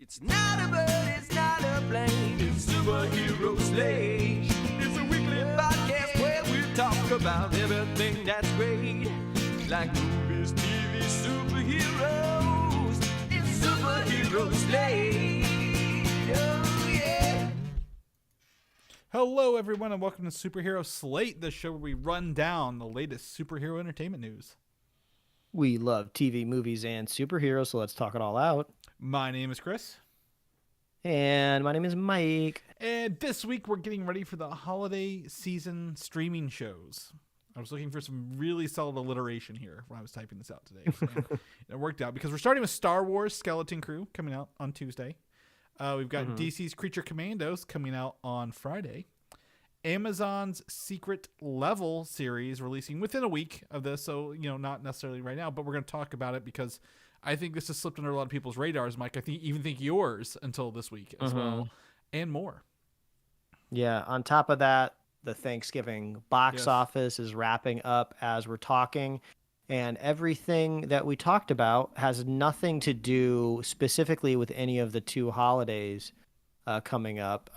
It's not a bird, it's not a plane, it's Superhero Slate. It's a weekly podcast where we talk about everything that's great. Like movies, TV, superheroes. It's Superhero Slate. Oh, yeah. Hello, everyone, and welcome to Superhero Slate, the show where we run down the latest superhero entertainment news. We love TV, movies, and superheroes, so let's talk it all out. My name is Chris. And my name is Mike. And this week we're getting ready for the holiday season streaming shows. I was looking for some really solid alliteration here when I was typing this out today. And it worked out because we're starting with Star Wars Skeleton Crew coming out on Tuesday. We've got DC's Creature Commandos coming out on Friday. Amazon's Secret Level series releasing within a week of this, so not necessarily right now, but we're going to talk about it because I think this has slipped under a lot of people's radars, Mike. I even think yours until this week as well, and more. Yeah, on top of that, the Thanksgiving box office is wrapping up as we're talking, and everything that we talked about has nothing to do specifically with any of the two holidays coming up.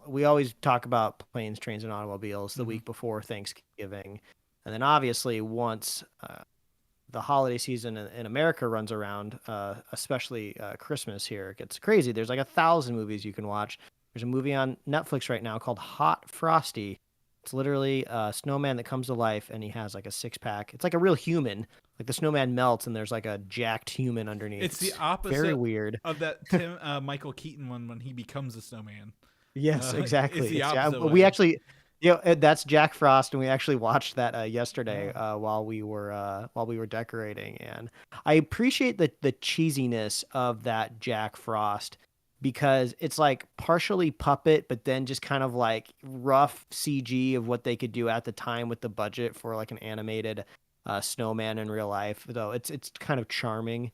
We always talk about planes, trains, and automobiles the week before Thanksgiving, and then obviously once the holiday season in America runs around, especially Christmas here, it gets crazy. There's like 1,000 movies you can watch. There's a movie on Netflix right now called Hot Frosty. It's literally a snowman that comes to life, and he has like a six-pack. It's like a real human. Like the snowman melts, and there's like a jacked human underneath. It's the opposite very weird of that Michael Keaton one when he becomes a snowman. Yes, exactly. It's the opposite way. We actually... that's Jack Frost, and we actually watched that yesterday while we were decorating, and I appreciate the cheesiness of that Jack Frost because it's like partially puppet, but then just kind of like rough CG of what they could do at the time with the budget for like an animated snowman in real life. Though it's kind of charming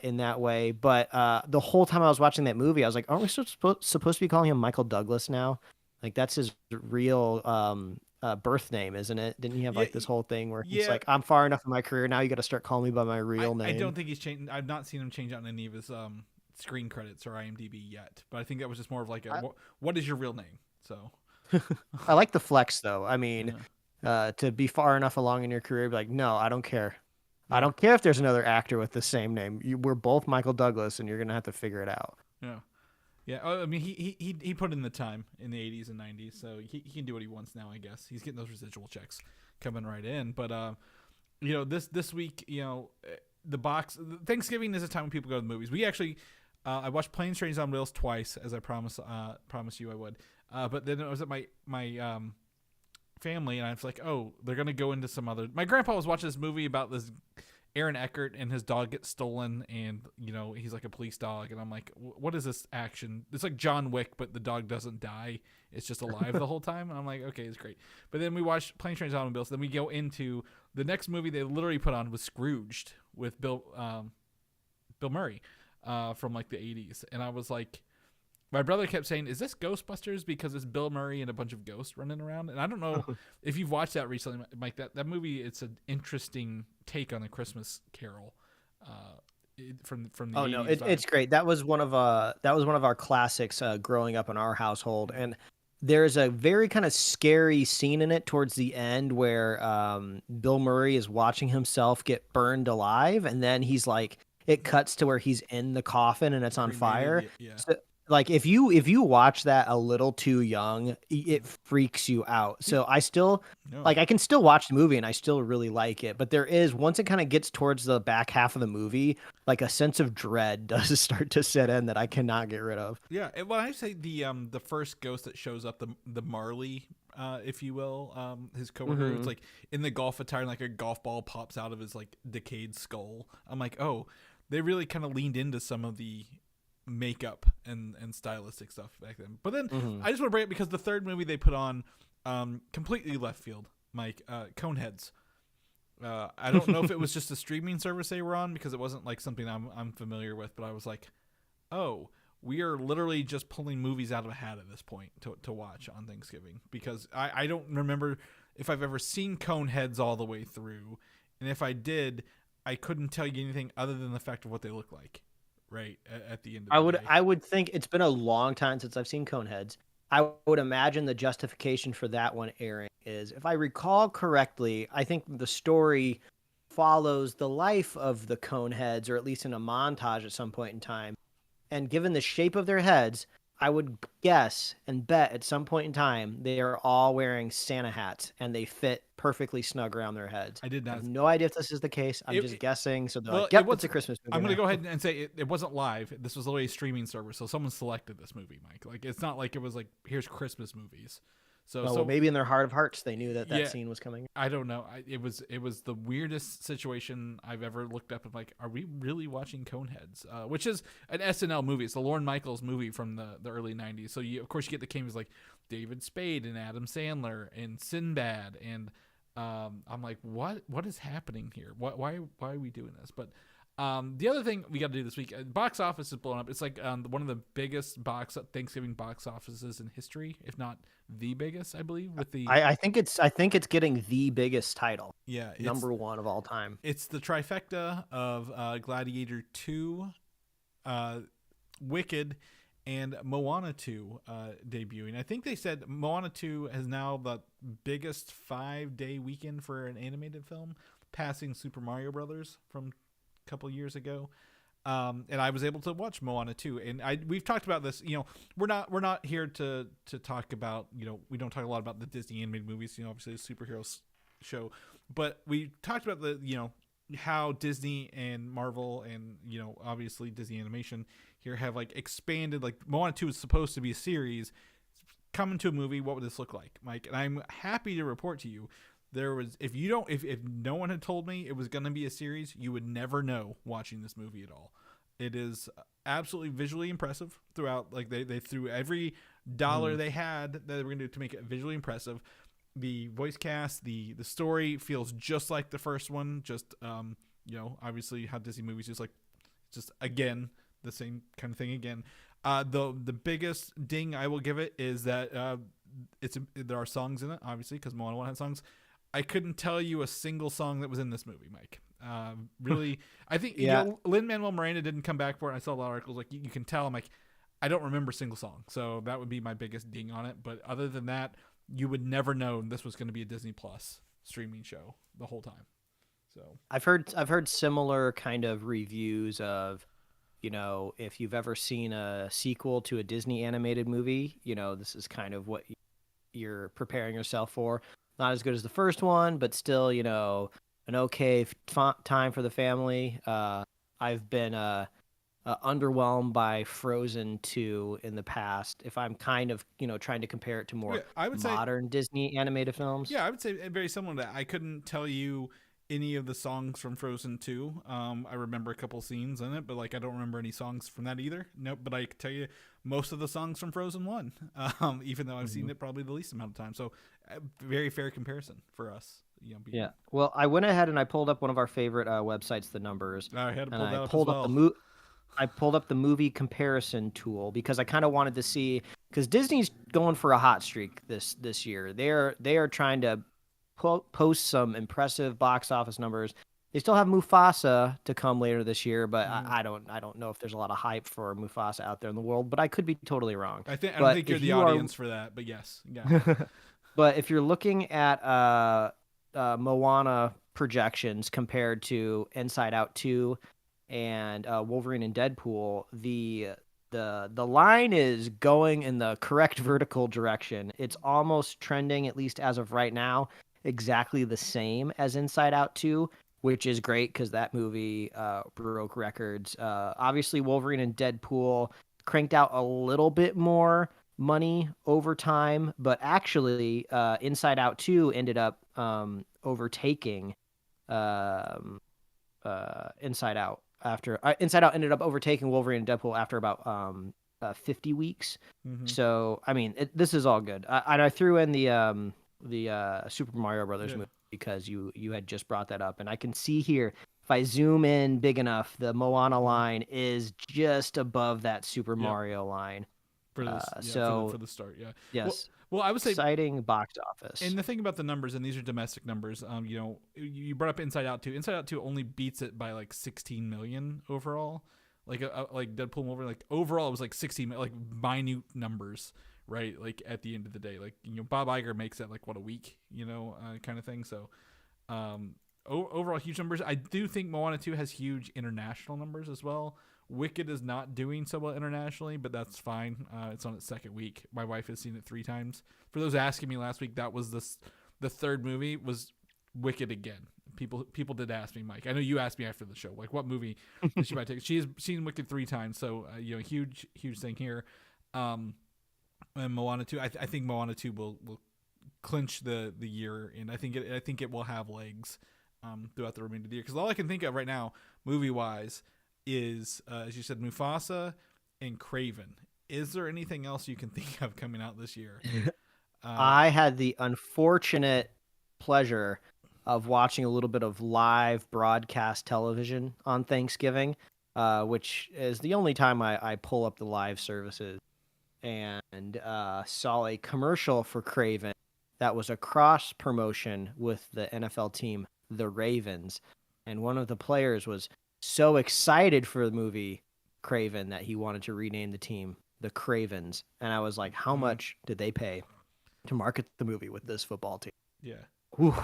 in that way, but the whole time I was watching that movie, I was like, aren't we supposed to be calling him Michael Douglas now? Like, that's his real birth name, isn't it? Didn't he have like this whole thing where he's like, I'm far enough in my career now, you got to start calling me by my real name? I don't think he's changed. I've not seen him change out any of his screen credits or IMDb yet, but I think that was just more of like what is your real name? So I like the flex though. I mean, to be far enough along in your career, be like, no, I don't care. I don't care if there's another actor with the same name. We're both Michael Douglas, and you're gonna have to figure it out. Yeah. Yeah, I mean, he put in the time in the 80s and 90s, so he can do what he wants now, I guess. He's getting those residual checks coming right in. But, this week, Thanksgiving is a time when people go to the movies. We actually, I watched Planes, Trains, on Wheels twice, as I promised you I would. But then I was at my family, and I was like, oh, they're going to go into some other... My grandpa was watching this movie about this... Aaron Eckhart and his dog gets stolen, and he's like a police dog, and I'm like, what is this action? It's like John Wick, but the dog doesn't die, it's just alive the whole time. And I'm like, okay, it's great. But then we watched Planes, Trains, Automobiles. Then we go into the next movie they literally put on was Scrooged with Bill Murray from like the 80s, and I was like, my brother kept saying, is this Ghostbusters? Because it's Bill Murray and a bunch of ghosts running around. And I don't know if you've watched that recently, Mike. That movie, it's an interesting take on a Christmas Carol from the 80s. Oh, no, it's great. That was one of our classics growing up in our household. And there's a very kind of scary scene in it towards the end where Bill Murray is watching himself get burned alive. And then he's like, it cuts to where he's in the coffin and it's on fire. Yeah. So, like if you watch that a little too young, it freaks you out. So I still I can still watch the movie and I still really like it. But there is, once it kind of gets towards the back half of the movie, like a sense of dread does start to set in that I cannot get rid of. Yeah, and when I say the first ghost that shows up, the Marley, if you will, his coworker, it's like in the golf attire, and like a golf ball pops out of his like decayed skull. I'm like, oh, they really kind of leaned into some of the makeup and stylistic stuff back then. But then I just want to bring it because the third movie they put on, completely left field, Mike, Coneheads. I don't know if it was just a streaming service they were on because it wasn't like something I'm familiar with, but I was like, oh, we are literally just pulling movies out of a hat at this point to watch on Thanksgiving because I don't remember if I've ever seen Coneheads all the way through, and if I did, I couldn't tell you anything other than the fact of what they look like. right? At the end of the day. I would think it's been a long time since I've seen Coneheads. I would imagine the justification for that one airing is, if I recall correctly, I think the story follows the life of the Coneheads, or at least in a montage at some point in time. And given the shape of their heads, I would guess and bet at some point in time they are all wearing Santa hats and they fit perfectly snug around their heads. I did not. I have no idea if this is the case. I'm just guessing. So they're like, it yep, was, it's a Christmas movie. I'm going to go ahead and say it wasn't live. This was literally a streaming server. So someone selected this movie, Mike. Like, it's not like it was like, here's Christmas movies. So, well, maybe in their heart of hearts they knew that scene was coming. I don't know. It was the weirdest situation I've ever looked up. Of like, are we really watching Coneheads? Which is an SNL movie. It's a Lorne Michaels movie from the early '90s. So of course you get the cameos like David Spade and Adam Sandler and Sinbad, and I'm like, what is happening here? Why are we doing this? But the other thing we got to do this week, box office is blowing up. It's like one of the biggest Thanksgiving box offices in history, if not the biggest, I believe. With the I think it's getting the biggest title. Yeah, number one of all time. It's the trifecta of Gladiator 2, Wicked, and Moana 2 debuting. I think they said Moana 2 has now the biggest 5-day weekend for an animated film, passing Super Mario Brothers from couple years ago, and I was able to watch Moana 2, and we've talked about this. We're not here to talk about, we don't talk a lot about the Disney animated movies, obviously a superhero show, but we talked about the how Disney and Marvel and obviously Disney Animation here have like expanded. Like Moana 2 is supposed to be a series, coming to a movie. What would this look like, Mike? And I'm happy to report to you, there was, if no one had told me it was going to be a series, you would never know watching this movie at all. It is absolutely visually impressive throughout. Like they threw every dollar they had that they were going to do to make it visually impressive. The voice cast, the story feels just like the first one. Just obviously how Disney movies just again the same kind of thing again. The biggest ding I will give it is that there are songs in it, obviously, because Moana 1 had songs. I couldn't tell you a single song that was in this movie, Mike. Really, I think Lin-Manuel Miranda didn't come back for it. I saw a lot of articles like you can tell. I'm like, I don't remember a single song, so that would be my biggest ding on it. But other than that, you would never know this was going to be a Disney Plus streaming show the whole time. So I've heard similar kind of reviews of, if you've ever seen a sequel to a Disney animated movie, this is kind of what you're preparing yourself for. Not as good as the first one, but still, an okay time for the family. I've been underwhelmed by Frozen 2 in the past. If I'm kind of, trying to compare it to more modern Disney animated films. Yeah, I would say very similar to that. I couldn't tell you any of the songs from Frozen 2. I remember a couple scenes in it, but I don't remember any songs from that either. Nope, but I could tell you most of the songs from Frozen 1, even though I've seen it probably the least amount of time. So very fair comparison for us. Yeah. Well, I went ahead and I pulled up one of our favorite websites, The Numbers. I had to pull that up pulled as up well. I pulled up the movie comparison tool because I kind of wanted to see, because Disney's going for a hot streak this year. They are trying to post some impressive box office numbers. They still have Mufasa to come later this year, but I don't know if there's a lot of hype for Mufasa out there in the world. But I could be totally wrong. I don't think you're the audience for that, but yes, yeah. But if you're looking at Moana projections compared to Inside Out 2 and Wolverine and Deadpool, the line is going in the correct vertical direction. It's almost trending, at least as of right now, exactly the same as Inside Out 2, which is great because that movie broke records. Obviously, Wolverine and Deadpool cranked out a little bit more money over time, but actually Inside Out 2 ended up overtaking Inside Out after Inside Out ended up overtaking Wolverine and Deadpool after about 50 weeks. So I mean, this is all good. I threw in the Super Mario Brothers movie because you had just brought that up, and I can see here, if I zoom in big enough, the Moana line is just above that Super Mario line. For this, for the start, yeah. Yes. Well, I would say exciting box office. And the thing about the numbers, and these are domestic numbers, you brought up Inside Out 2. Inside Out 2 only beats it by 16 million overall. like like Deadpool Wolverine. Like overall, it was like 60 like minute numbers, right? Like at the end of the day, like Bob Iger makes that like what a week, kind of thing. So overall huge numbers. I do think Moana 2 has huge international numbers as well. Wicked is not doing so well internationally, but that's fine. It's on its second week. My wife has seen it 3 times. For those asking me last week, that was the third movie was Wicked again. People did ask me, Mike. I know you asked me after the show, like what movie did she might take? She has seen Wicked 3 times, so huge thing here. And Moana 2, I think Moana 2 will clinch the year, and I think it will have legs throughout the remainder of the year. Because all I can think of right now, movie wise, is as you said, Mufasa and Craven. Is there anything else you can think of coming out this year? I had the unfortunate pleasure of watching a little bit of live broadcast television on Thanksgiving, which is the only time I pull up the live services, and saw a commercial for Craven that was a cross promotion with the NFL team, the Ravens, and one of the players was so excited for the movie Craven that he wanted to rename the team the Cravens. And I was like, how much did they pay to market the movie with this football team? Yeah. Whew.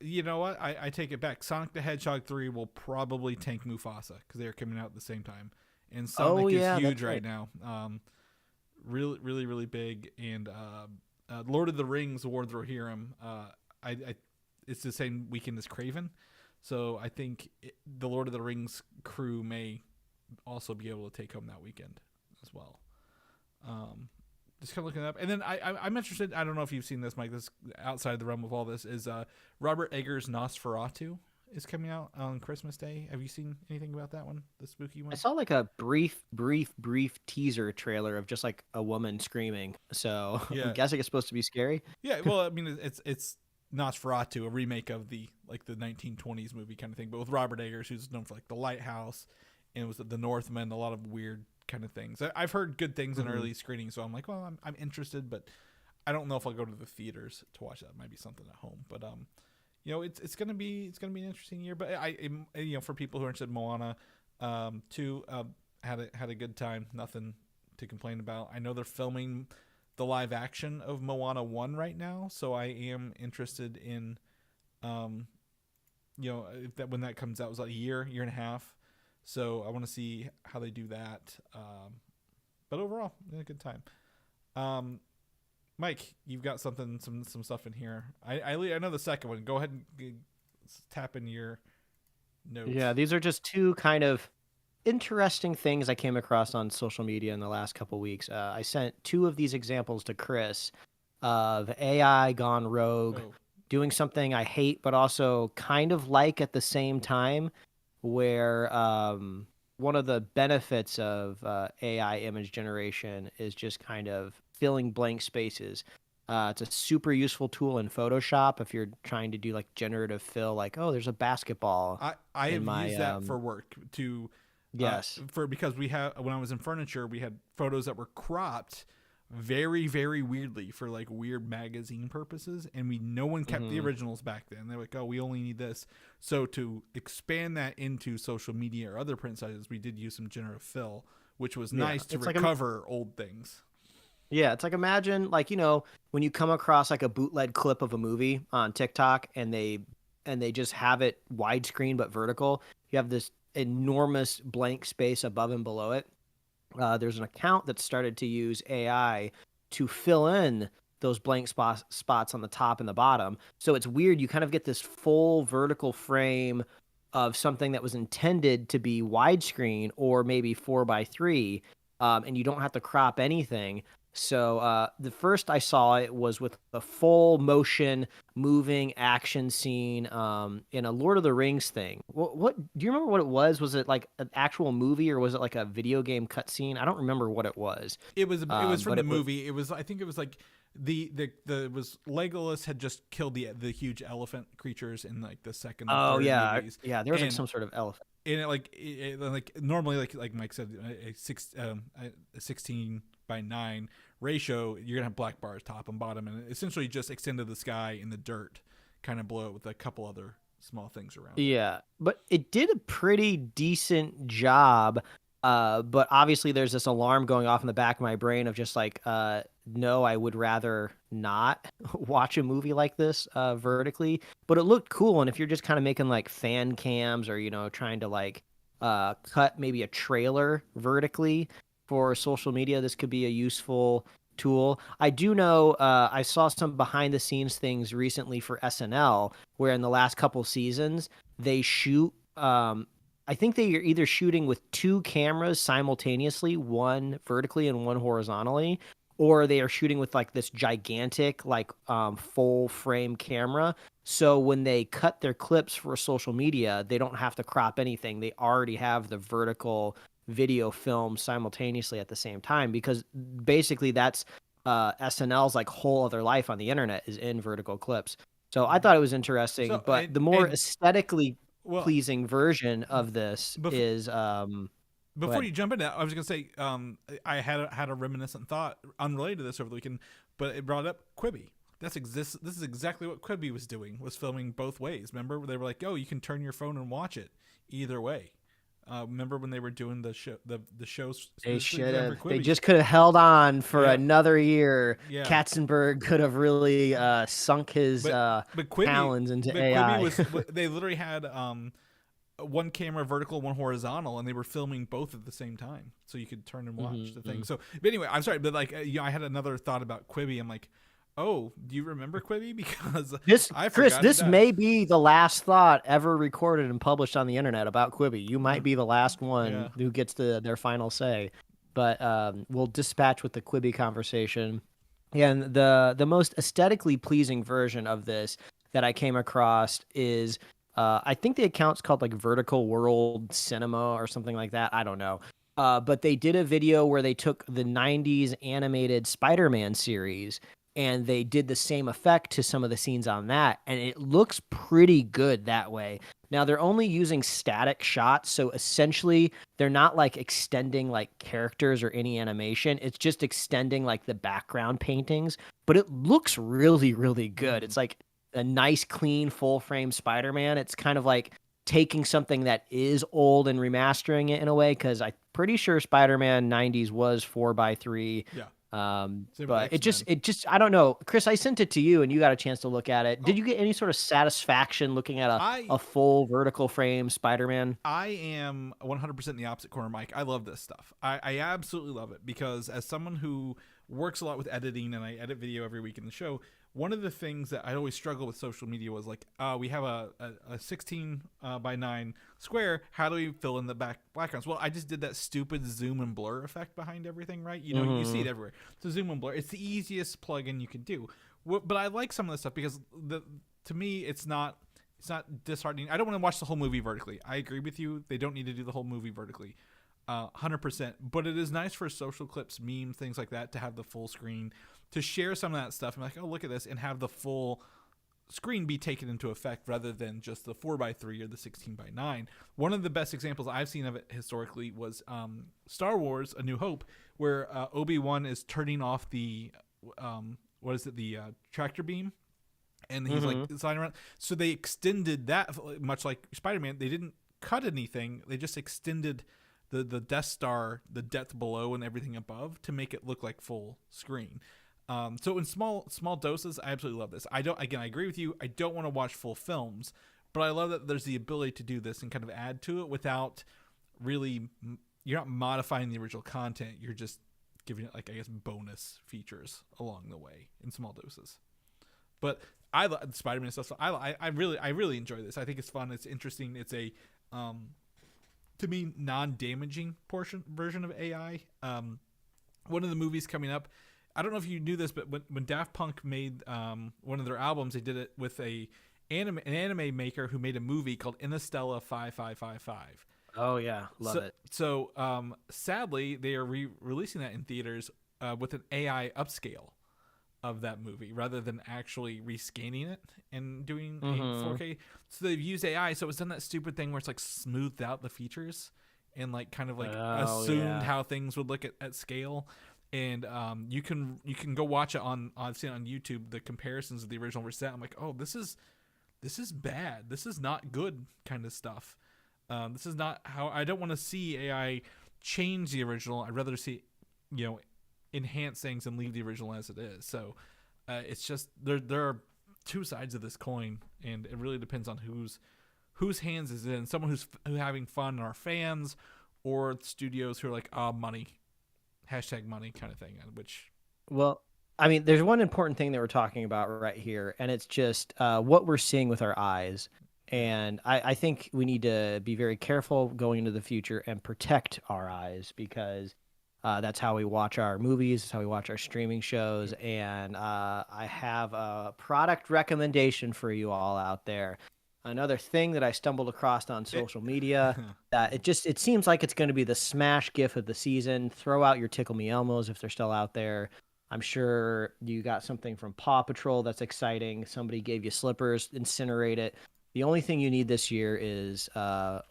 You know what? I take it back. Sonic the Hedgehog 3 will probably tank Mufasa because they're coming out at the same time. And Sonic is huge right now. Really, really, really big. And Lord of the Rings, Awards will hear him. It's the same weekend as Craven. So I think the Lord of the Rings crew may also be able to take home that weekend as well. Just kind of looking it up. And then I'm interested, I don't know if you've seen this, Mike, this outside the realm of all this, is Robert Eggers' Nosferatu is coming out on Christmas Day. Have you seen anything about that one, the spooky one? I saw like a brief teaser trailer of just like a woman screaming. So yeah. I'm guessing it's supposed to be scary. Yeah, well, I mean, it's Nosferatu, a remake of the 1920s movie kind of thing, but with Robert Eggers, who's known for like The Lighthouse, and it was The Northman, a lot of weird kind of things. I've heard good things in early screenings, so I'm like, well, I'm interested, but I don't know if I'll go to the theaters to watch that. It might be something at home, but it's gonna be an interesting year. But for people who are interested in Moana, too, had a good time. Nothing to complain about. I know they're filming the live action of Moana 1 right now, so I am interested in that when that comes out. It was like a year and a half, so I want to see how they do that. But overall, a good time. Mike, you've got some stuff in here. I know the second one. Go ahead and tap in your notes. Yeah, these are just two kind of interesting things I came across on social media in the last couple weeks. I sent 2 of these examples to Chris of AI gone rogue, doing something I hate but also kind of like at the same time, where one of the benefits of AI image generation is just kind of filling blank spaces. It's a super useful tool in Photoshop if you're trying to do like generative fill, like, oh, there's a basketball. I have used that for work to yes, because we have, when I was in furniture, we had photos that were cropped very, very weirdly for like weird magazine purposes, and no one kept the originals back then. They're like, oh, we only need this. So to expand that into social media or other print sizes, we did use some generative fill, which was nice to recover old things. Yeah, it's like, imagine like, when you come across like a bootleg clip of a movie on TikTok and they just have it widescreen but vertical. You have this enormous blank space above and below it. There's an account that started to use AI to fill in those blank spots on the top and the bottom. So it's weird. You kind of get this full vertical frame of something that was intended to be widescreen or maybe 4:3, and you don't have to crop anything. So the first I saw it was with a full motion moving action scene in a Lord of the Rings thing. What do you remember what it was? Was it like an actual movie or was it like a video game cutscene? I don't remember what it was. It was from the movie. It was, I think it was like the Legolas had just killed the huge elephant creatures in like the second and third movies. Yeah, there was like some sort of elephant. And it like normally like Mike said, a 16:9 ratio, you're gonna have black bars top and bottom, and essentially just extend to the sky in the dirt kind of below it with a couple other small things around. Yeah, but it did a pretty decent job. But obviously there's this alarm going off in the back of my brain of just like, no, I would rather not watch a movie like this vertically. But it looked cool, and if you're just kind of making like fan cams or trying to like cut maybe a trailer vertically for social media, this could be a useful tool. I do know I saw some behind the scenes things recently for SNL where in the last couple seasons they shoot I think they are either shooting with two cameras simultaneously, one vertically and one horizontally, or they are shooting with like this gigantic like full frame camera. So when they cut their clips for social media, they don't have to crop anything. They already have the vertical video film simultaneously at the same time, because basically that's SNL's like whole other life on the internet is in vertical clips. So I thought it was interesting, So, but the more aesthetically well, pleasing version of this is before you jump into that, I was gonna say I had a reminiscent thought unrelated to this over the weekend, but it brought up Quibi. This is exactly what Quibi was doing, was filming both ways. Remember, they were like, oh, you can turn your phone and watch it either way. Remember when they were doing the shows? They should have. They just could have held on for another year. Yeah. Katzenberg could have really sunk his talons into AI. They literally had one camera vertical, one horizontal, and they were filming both at the same time, so you could turn and watch the thing. So, but anyway, I'm sorry, but like, I had another thought about Quibi. I'm like, oh, do you remember Quibi? Because this may be the last thought ever recorded and published on the internet about Quibi. You might be the last one who gets their final say, but we'll dispatch with the Quibi conversation. And the most aesthetically pleasing version of this that I came across is I think the account's called like Vertical World Cinema or something like that. I don't know. But they did a video where they took the 90s animated Spider-Man series and they did the same effect to some of the scenes on that, and it looks pretty good that way. Now, they're only using static shots, so essentially they're not like extending like characters or any animation. It's just extending like the background paintings, but it looks really, really good. It's like a nice, clean, full-frame Spider-Man. It's kind of like taking something that is old and remastering it in a way, because I'm pretty sure Spider-Man 90s was 4:3. Yeah. But it just I don't know, Chris, I sent it to you and you got a chance to look at it. Did you get any sort of satisfaction looking at a full vertical frame Spider-Man? I am 100% in the opposite corner, Mike. I love this stuff. I absolutely love it, because as someone who works a lot with editing and I edit video every week in the show, one of the things that I always struggle with social media was like, we have a 16 by 9 square. How do we fill in the backgrounds? Well, I just did that stupid zoom and blur effect behind everything, right? You see it everywhere. So zoom and blur, it's the easiest plugin you can do. But I like some of this stuff because to me, it's not disheartening. I don't want to watch the whole movie vertically. I agree with you. They don't need to do the whole movie vertically. 100%. But it is nice for social clips, memes, things like that, to have the full screen, to share some of that stuff and like, oh, look at this, and have the full screen be taken into effect rather than just the 4:3 or the 16 by 9. One of the best examples I've seen of it historically was Star Wars: A New Hope, where Obi-Wan is turning off the tractor beam, and he's like sliding around. So they extended that, much like Spider-Man. They didn't cut anything; they just extended the Death Star, the depth below and everything above, to make it look like full screen. So in small doses, I absolutely love this. I agree with you. I don't want to watch full films, but I love that there's the ability to do this and kind of add to it without really, you're not modifying the original content. You're just giving it, like, I guess, bonus features along the way in small doses. But I love Spider-Man stuff. So I really enjoy this. I think it's fun. It's interesting. It's a, to me, non-damaging version of AI. One of the movies coming up, I don't know if you knew this, but when Daft Punk made one of their albums, they did it with an anime maker who made a movie called Interstellar 5555. Oh yeah, love it. So sadly, they are releasing that in theaters with an AI upscale of that movie rather than actually rescanning it and doing 4K. So they've used AI, so it's done that stupid thing where it's like smoothed out the features and like kind of like assumed how things would look at scale. And you can go watch it I've seen it on YouTube, the comparisons of the original versus that. I'm like, oh, this is this is bad. This is not good kind of stuff. This is not how I don't want to see AI change the original. I'd rather see, enhance things and leave the original as it is. So it's just there are two sides of this coin, and it really depends on whose hands is in. Someone who's having fun are fans, or studios who are like, money, #money kind of thing. Which, well, I mean, there's one important thing that we're talking about right here, and it's just what we're seeing with our eyes. And I think we need to be very careful going into the future and protect our eyes, because that's how we watch our movies, that's how we watch our streaming shows. And I have a product recommendation for you all out there. Another thing that I stumbled across on social media, it seems like it's going to be the smash gif of the season. Throw out your Tickle Me Elmos if they're still out there. I'm sure you got something from Paw Patrol that's exciting. Somebody gave you slippers, incinerate it. The only thing you need this year is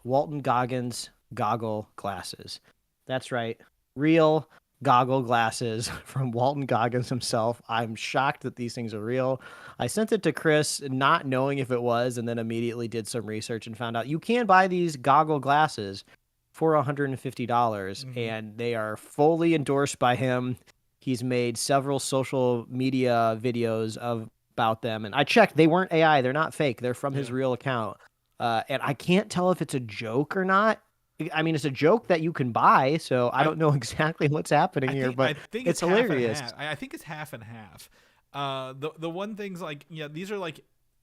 Walton Goggins goggle glasses. That's right. Real goggle glasses from Walton Goggins himself. I'm shocked that these things are real. I sent it to Chris not knowing if it was, and then immediately did some research and found out you can buy these goggle glasses for $150, and they are fully endorsed by him. He's made several social media videos about them, and I checked. They weren't AI. They're not fake. They're from his real account. And I can't tell if it's a joke or not. I mean, it's a joke that you can buy, so I don't know exactly what's happening here, but I think it's hilarious. I think it's half and half. The one thing's like, these are like,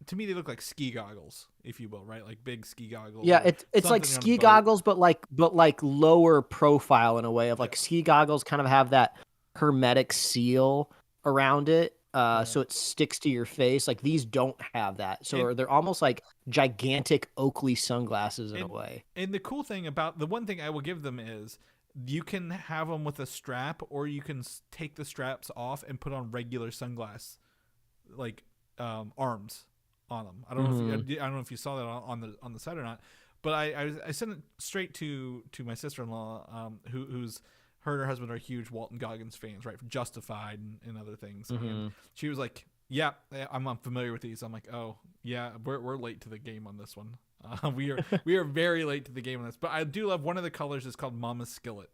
to me, they look like ski goggles, if you will, right? Like big ski goggles. Yeah, it's like ski goggles, but like lower profile in a way of like ski goggles kind of have that hermetic seal around it. So it sticks to your face. Like these don't have that. So they're almost like gigantic Oakley sunglasses in a way. And the cool thing about the one thing I will give them is you can have them with a strap, or you can take the straps off and put on regular sunglass, like arms on them. I don't know if you saw that on the site or not, but I sent it straight to my sister-in-law, who's her and her husband are huge Walton Goggins fans, right? From Justified and other things. And she was like, "Yeah, I'm familiar with these." I'm like, "Oh, yeah, we're late to the game on this one. We are very late to the game on this." But I do love one of the colors is called Mama's Skillet.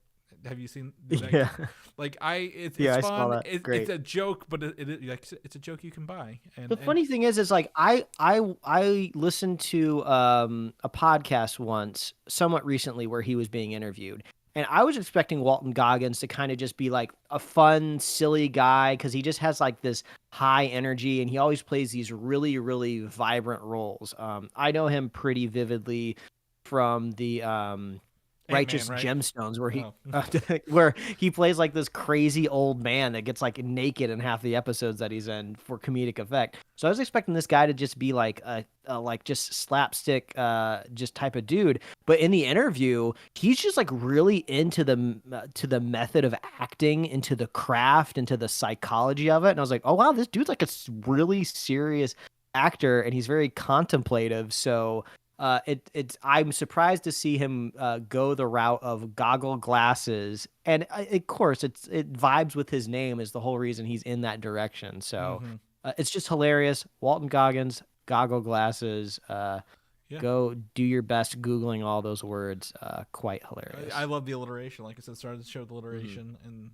Have you seen that? Yeah. Like it's I fun. saw that. It's a joke, but it's a joke you can buy. And the funny thing is like I listened to a podcast once, somewhat recently, where he was being interviewed. And I was expecting Walton Goggins to kind of just be like a fun, silly guy, because he just has like this high energy and he always plays these really, really vibrant roles. I know him pretty vividly from the Righteous Gemstones, where where he plays like this crazy old man that gets like naked in half the episodes that he's in for comedic effect. So I was expecting this guy to just be like a like just slapstick just type of dude, but in the interview he's just like really into the method of acting, into the craft, into the psychology of it. And I was like, oh wow, this dude's like a really serious actor, and he's very contemplative. So I'm surprised to see him go the route of goggle glasses, and of course it vibes with his name is the whole reason he's in that direction. So it's just hilarious. Walton Goggins goggle glasses. Go do your best Googling all those words. Quite hilarious. I love the alliteration. Like I said, started to show the alliteration and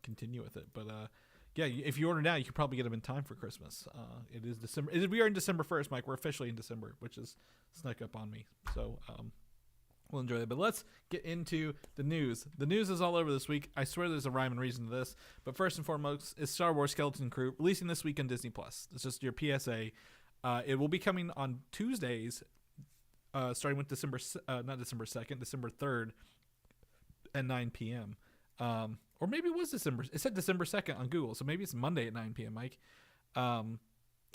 continue with it. But yeah, if you order now, you can probably get them in time for Christmas. It is December. We are in December 1st, Mike. We're officially in December, which is snuck up on me. So we'll enjoy that. But let's get into the news. The news is all over this week. I swear there's a rhyme and reason to this. But first and foremost is Star Wars Skeleton Crew, releasing this week on Disney+. It's just your PSA. It will be coming on Tuesdays, starting with December 3rd at 9 p.m. Or maybe it was December. It said December 2nd on Google, so maybe it's Monday at 9 p.m., Mike. I'll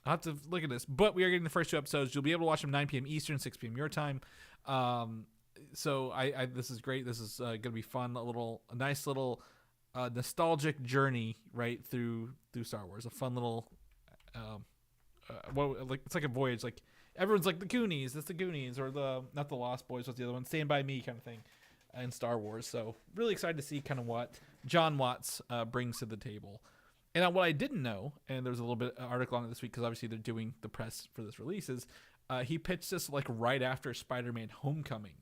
have to look at this. But we are getting the first two episodes. You'll be able to watch them 9 p.m. Eastern, 6 p.m. your time. So this is great. This is going to be fun. A nice little nostalgic journey right through Star Wars. A fun little it's like a voyage. Like everyone's like the Goonies. That's the Goonies, or not the Lost Boys. What's the other one? Stand By Me kind of thing. In Star Wars. So really excited to see kind of what John Watts brings to the table. And what I didn't know, and there was a little bit of article on it this week because obviously they're doing the press for this release, is he pitched this like right after Spider-Man Homecoming.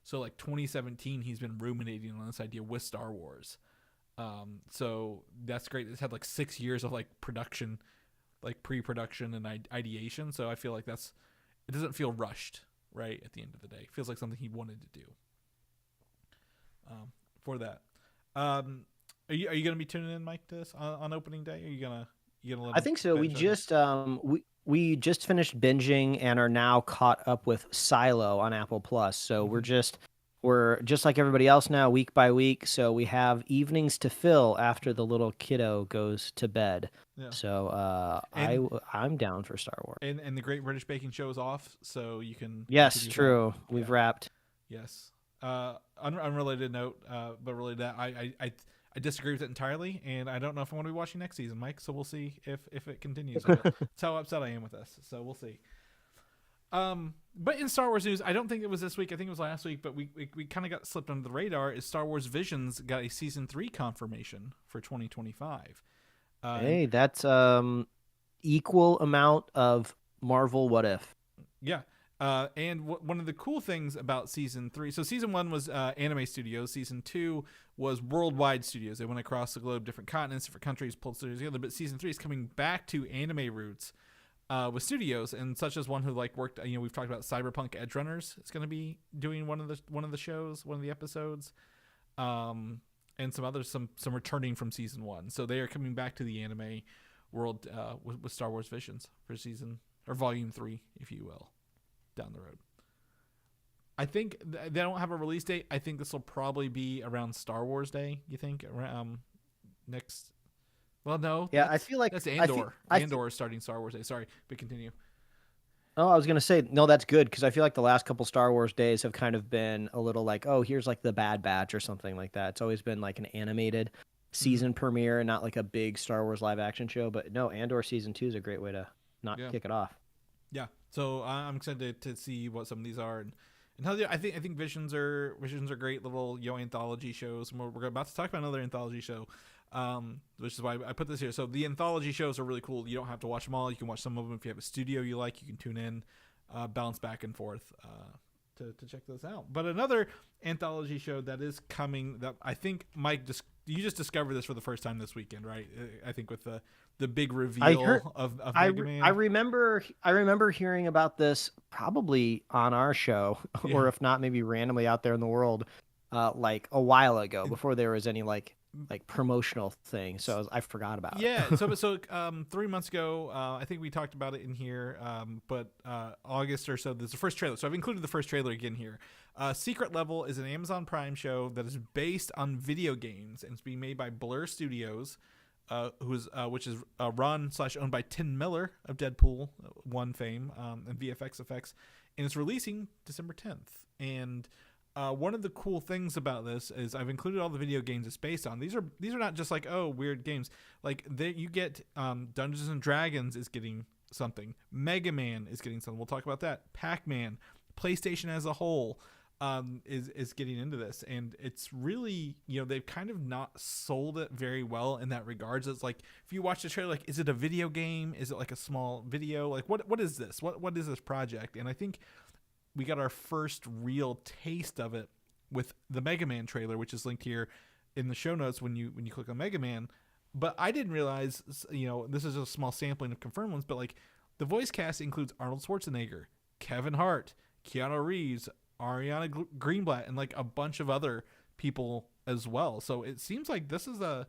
So like 2017, he's been ruminating on this idea with Star Wars. So that's great. It's had like 6 years of like production, like pre-production and ideation. So I feel like it doesn't feel rushed, right? At the end of the day, it feels like something he wanted to do. For that, are you going to be tuning in, Mike, to this on opening day? Are you gonna let I think so. We just finished binging and are now caught up with Silo on Apple Plus. So we're just like everybody else now, week by week. So we have evenings to fill after the little kiddo goes to bed. Yeah. So I'm down for Star Wars. And the Great British Baking Show is off, so you can. Yes, true. We've wrapped. Yes. Unrelated note, but related to that, I disagree with it entirely, and I don't know if I want to be watching next season, Mike. So we'll see if it continues. That's how upset I am with this. So we'll see. But in Star Wars news, I don't think it was this week. I think it was last week, but we kind of got slipped under the radar. Is Star Wars Visions got a season 3 confirmation for 2025? Hey, that's equal amount of Marvel What If. Yeah. And one of the cool things about season 3, so season 1 was Anime Studios, season 2 was Worldwide Studios. They went across the globe, different continents, different countries, pulled studios together. But season 3 is coming back to anime roots with studios, and such as one who like worked. We've talked about Cyberpunk Edgeruners. It's going to be doing one of the shows, one of the episodes, and some others, some returning from season 1. So they are coming back to the anime world with Star Wars Visions for season or volume 3, if you will. Down the road. I think they don't have a release date. I think this will probably be around Star Wars Day. You think next? Well, no. Yeah, I feel like that's Andor. Andor is starting Star Wars Day. Sorry, but continue. Oh, I was gonna say no. That's good because I feel like the last couple Star Wars days have kind of been a little like, oh, here's like the Bad Batch or something like that. It's always been like an animated season premiere and not like a big Star Wars live action show. But no, Andor season 2 is a great way to not kick it off. Yeah, so I'm excited to see what some of these are and how I think Visions are great little anthology shows. And we're about to talk about another anthology show, which is why I put this here. So the anthology shows are really cool. You don't have to watch them all. You can watch some of them if you have a studio you like. You can tune in, bounce back and forth to check those out. But another anthology show that is coming that I think Mike you just discovered this for the first time this weekend, right? I think with the big reveal of Mega Man. I remember hearing about this probably on our show, or if not, maybe randomly out there in the world, like a while ago before there was any like promotional thing. So I forgot about it. Yeah. So 3 months ago, I think we talked about it in here, but August or so, there's the first trailer. So I've included the first trailer again here. Secret Level is an Amazon Prime show that is based on video games, and it's being made by Blur Studios, which is run/owned by Tim Miller of Deadpool 1 fame and VFX effects, and it's releasing December 10th. And one of the cool things about this is I've included all the video games it's based on. These are not just like weird games. Like you get Dungeons and Dragons is getting something. Mega Man is getting something. We'll talk about that. Pac-Man, PlayStation as a whole is getting into this, and it's really they've kind of not sold it very well in that regards. It's like if you watch the trailer, like is it a video game? Is it like a small video? Like what is this? What is this project? And I think we got our first real taste of it with the Mega Man trailer, which is linked here in the show notes when you click on Mega Man. But I didn't realize, this is a small sampling of confirmed ones, but like the voice cast includes Arnold Schwarzenegger, Kevin Hart, Keanu Reeves, Ariana Greenblat, and like a bunch of other people as well. So it seems like this is a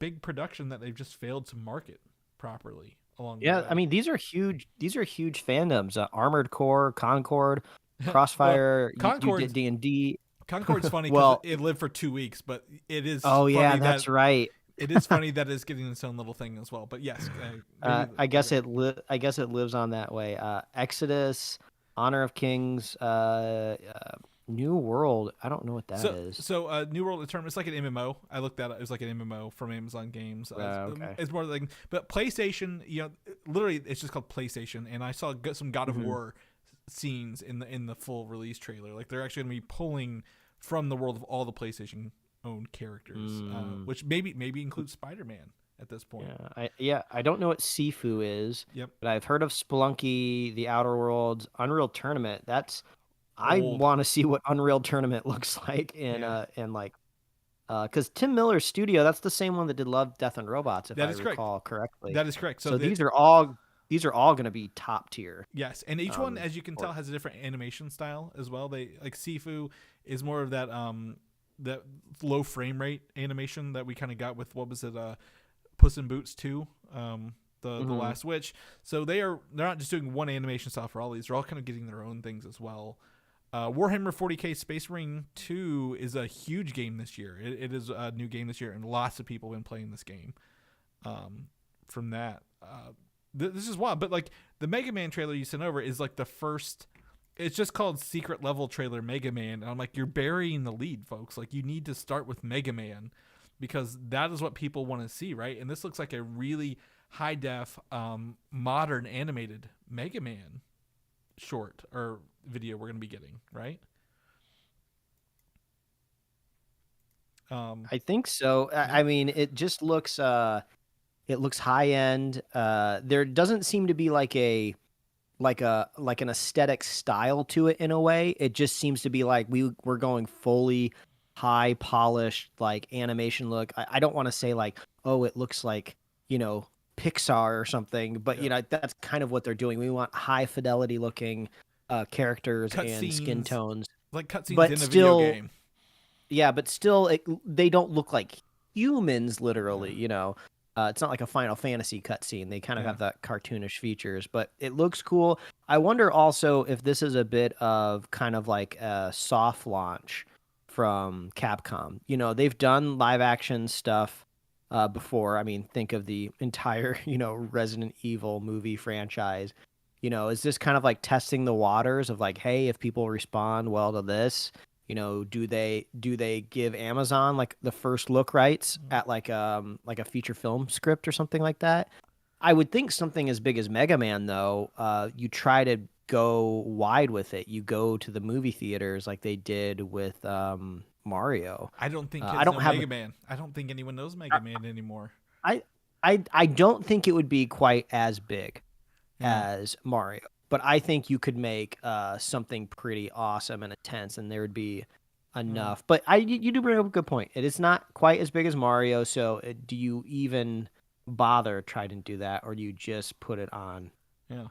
big production that they've just failed to market properly. I mean, these are huge fandoms. Armored Core, Concord, Crossfire, Concord, you did D&D. Concord's funny because it lived for 2 weeks, but it is. Oh yeah, that's right. It is funny that it's getting its own little thing as well. But yes, I guess it lives on that way. Exodus, Honor of Kings, New World. I don't know what that is. So New World, it's like an MMO. I looked that up. It was like an MMO from Amazon Games. Okay. It's more like, but PlayStation, literally it's just called PlayStation. And I saw some God of War scenes in the full release trailer. Like they're actually going to be pulling from the world of all the PlayStation owned characters, which maybe includes Spider-Man at this point. I don't know what Sifu is. Yep. But I've heard of Spelunky, The Outer Worlds, Unreal Tournament. I Old. want to see what Unreal Tournament looks like and like because Tim Miller's studio, that's the same one that did Love, Death and Robots, if I recall correctly. That is correct. So these are all going to be top tier. Yes, and each one, as you can tell, has a different animation style as well. They like Sifu is more of that that low frame rate animation that we kind of got with what was it, Puss in Boots 2, the Last Witch. So they're not just doing one animation style for all these; they're all kind of getting their own things as well. Warhammer 40k Space Marine 2 is a huge game this year. It is a new game this year, and lots of people have been playing this game. From that, this is wild. But like the Mega Man trailer you sent over is like the first. It's just called Secret Level Trailer Mega Man, and I'm like, you're burying the lead, folks. Like you need to start with Mega Man because that is what people want to see, right? And this looks like a really high def, modern animated Mega Man short or video we're going to be getting, right? I think so. I mean, it just looks high end. There doesn't seem to be like an aesthetic style to it in a way. It just seems to be like we're going fully high polished like animation look. I don't want to say like, oh, it looks like, Pixar or something, but that's kind of what they're doing. We want high fidelity looking characters and skin tones, like cutscenes but in a still, video game. Yeah, but still, they don't look like humans. Literally, it's not like a Final Fantasy cutscene. They kind of have that cartoonish features, but it looks cool. I wonder also if this is a bit of kind of like a soft launch from Capcom. They've done live action stuff before. I mean, think of the entire, Resident Evil movie franchise. Is this kind of like testing the waters of like, hey, if people respond well to this, do they give Amazon like the first look rights at like a feature film script or something like that? I would think something as big as Mega Man, though, you try to go wide with it. You go to the movie theaters like they did with Mario. I don't think Mega Man. I don't think anyone knows Mega Man anymore. I don't think it would be quite as big as Mario, but I think you could make something pretty awesome and intense, and there would be enough. But you do bring up a good point. It is not quite as big as Mario, so do you even bother trying to do that, or do you just put it on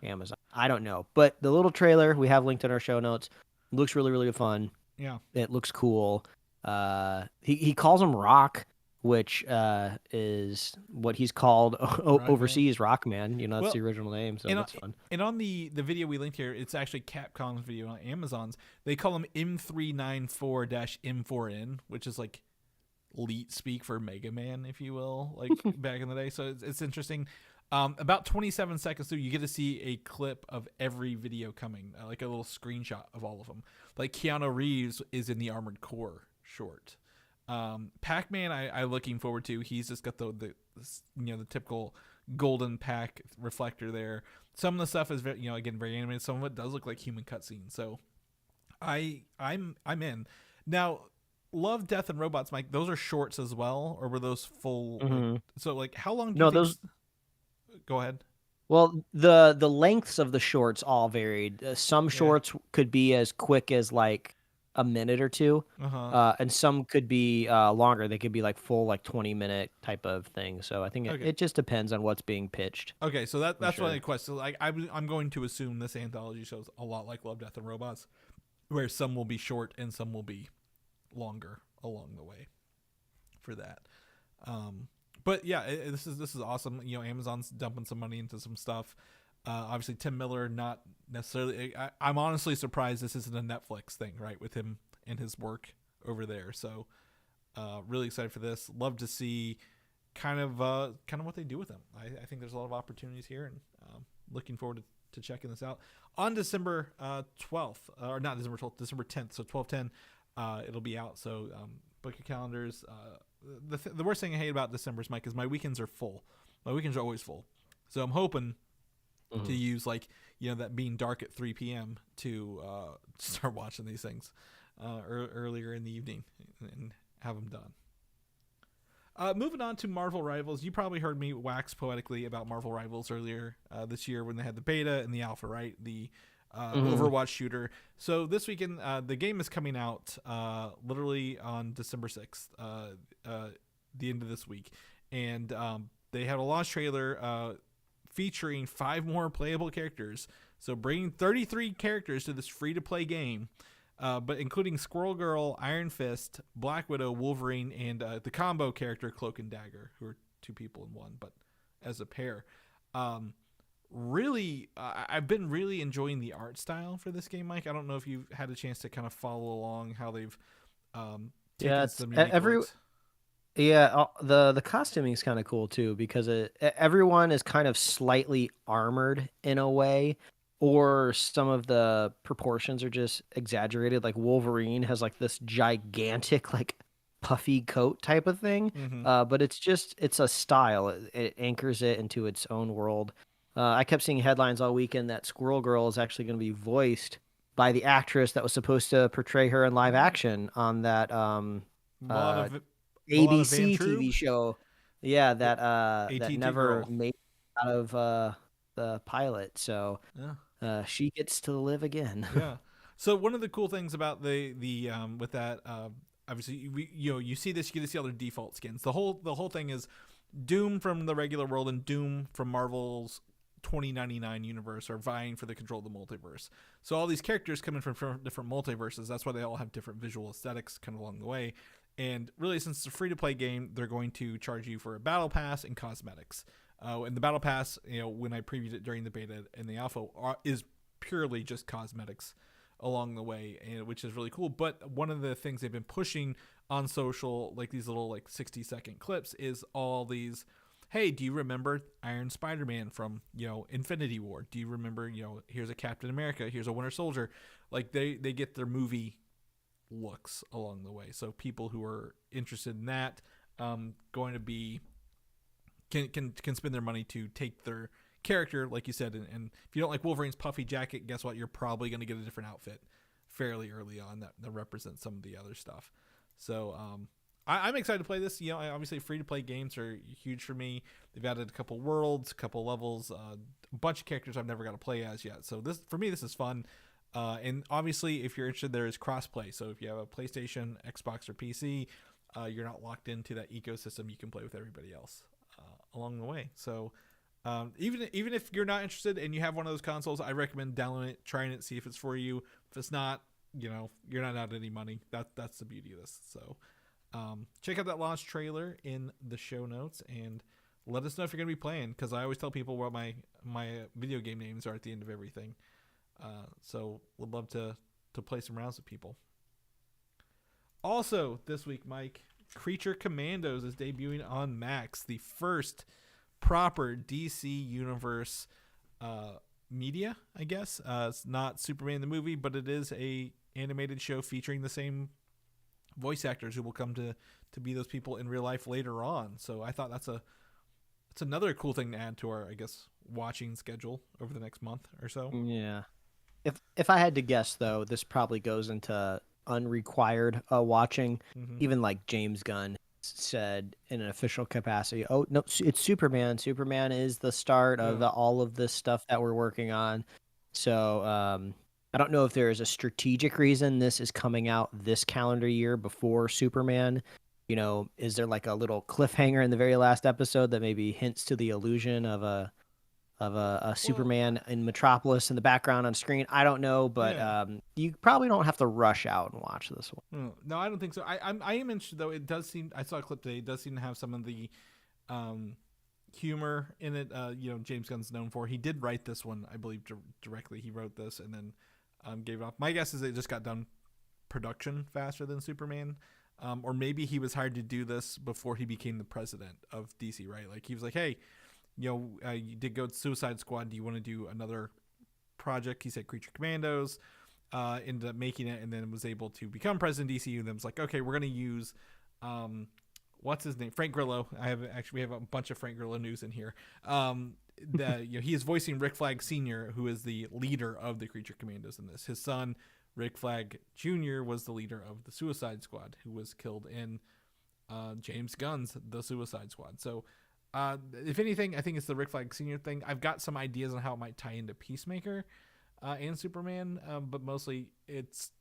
Amazon? I don't know. But the little trailer we have linked in our show notes looks really, really fun. Yeah, it looks cool. He calls him Rock, which is what he's called overseas, Rockman. That's the original name, so that's fun. And on the video we linked here, it's actually Capcom's video on Amazon's. They call him M394-M4N, which is like elite speak for Mega Man, if you will, like back in the day. So it's interesting. About 27 seconds through, you get to see a clip of every video coming, like a little screenshot of all of them. Like Keanu Reeves is in the Armored Core short. Pac-Man, I'm looking forward to. He's just got the typical golden pack reflector there. Some of the stuff is very, again, very animated. Some of it does look like human cutscenes. So I'm in. Now, Love, Death, and Robots, Mike, those are shorts as well, or were those full? Like, so like how long do you think those go ahead. Well, the lengths of the shorts all varied. Some shorts could be as quick as like a minute or two, and some could be longer. They could be like full, like 20-minute type of thing. So I think it just depends on what's being pitched. Okay, so that's one of the questions. Like I'm going to assume this anthology shows a lot like Love, Death, and Robots, where some will be short and some will be longer along the way. For that, but yeah, this is awesome. Amazon's dumping some money into some stuff. Obviously, Tim Miller, not necessarily. I'm honestly surprised this isn't a Netflix thing, right? With him and his work over there. So, really excited for this. Love to see kind of what they do with him. I think there's a lot of opportunities here, and looking forward to checking this out on December 12th, or not December 12th, December 10th. So 12/10, it'll be out. So book your calendars. The worst thing I hate about December, Mike, is my weekends are full. My weekends are always full. So I'm hoping to use that being dark at 3 p.m. to start watching these things earlier in the evening and have them done. Moving on to Marvel Rivals, you probably heard me wax poetically about Marvel Rivals earlier this year when they had the beta and the alpha, right? The Overwatch shooter. So this weekend, the game is coming out literally on December 6th, the end of this week. And they had a launch trailer featuring 5 more playable characters. So bringing 33 characters to this free-to-play game, but including Squirrel Girl, Iron Fist, Black Widow, Wolverine, and the combo character Cloak and Dagger, who are 2 people in one, but as a pair. Really, I've been really enjoying the art style for this game, Mike. I don't know if you've had a chance to kind of follow along how they've taken some unique looks. Yeah, the costuming is kind of cool too because everyone is kind of slightly armored in a way, or some of the proportions are just exaggerated. Like Wolverine has like this gigantic like puffy coat type of thing, but it's a style. It anchors it into its own world. I kept seeing headlines all weekend that Squirrel Girl is actually going to be voiced by the actress that was supposed to portray her in live action on that ABC TV show. Yeah, that never made it out of the pilot. So she gets to live again. Yeah. So one of the cool things about the with that obviously you see this, you get to see all their default skins. The whole thing is Doom from the regular world and Doom from Marvel's 2099 universe are vying for the control of the multiverse. So all these characters come in from different multiverses. That's why they all have different visual aesthetics kind of along the way. And really, since it's a free-to-play game, they're going to charge you for a battle pass and cosmetics. And the battle pass, when I previewed it during the beta and the alpha, is purely just cosmetics along the way, which is really cool. But one of the things they've been pushing on social, like these little 60-second clips, is all these, hey, do you remember Iron Spider-Man from, Infinity War? Do you remember, here's a Captain America, here's a Winter Soldier? Like they get their movie looks along the way. So people who are interested in that going to be can spend their money to take their character, like you said, and if you don't like Wolverine's puffy jacket, guess what? You're probably going to get a different outfit fairly early on that represents some of the other stuff. So I'm excited to play this. Obviously free-to-play games are huge for me. They've added a couple worlds, a couple levels, a bunch of characters I've never got to play as yet. So this is fun. And obviously, if you're interested, there is crossplay. So if you have a PlayStation, Xbox, or PC, you're not locked into that ecosystem. You can play with everybody else along the way. So even if you're not interested and you have one of those consoles, I recommend downloading it, trying it, see if it's for you. If it's not, you're not out any money. That's the beauty of this. So check out that launch trailer in the show notes and let us know if you're going to be playing, because I always tell people what my video game names are at the end of everything. So would love to play some rounds with people. Also this week, Mike, Creature Commandos is debuting on Max, the first proper DC Universe media, I guess. It's not Superman the movie, but it is a animated show featuring the same voice actors who will come to be those people in real life later on. So I thought that's another cool thing to add to our, I guess, watching schedule over the next month or so. Yeah. If I had to guess, though, this probably goes into unrequired watching. Even like James Gunn said in an official capacity, oh, no, it's Superman. Superman is the start of all of this stuff that we're working on. So I don't know if there is a strategic reason this is coming out this calendar year before Superman. Is there like a little cliffhanger in the very last episode that maybe hints to the illusion of a Superman in Metropolis in the background on screen? I don't know, but you probably don't have to rush out and watch this one. No, I don't think so. I am interested, though. It does seem, I saw a clip today, it does seem to have some of the humor in it. James Gunn's known for. He did write this one, I believe, directly. He wrote this and then gave it off. My guess is it just got done production faster than Superman. Or maybe he was hired to do this before he became the president of DC, right? Like he was like, hey, you did go to Suicide Squad. Do you want to do another project? He said Creature Commandos, ended up making it, and then was able to become president of DC. And then was like, okay, we're going to use, what's his name? Frank Grillo. We have a bunch of Frank Grillo news in here. He is voicing Rick Flag Sr., who is the leader of the Creature Commandos in this. His son, Rick Flag Jr., was the leader of the Suicide Squad, who was killed in James Gunn's The Suicide Squad. So if anything, I think it's the Rick Flag Sr. thing. I've got some ideas on how it might tie into Peacemaker and Superman, but mostly it's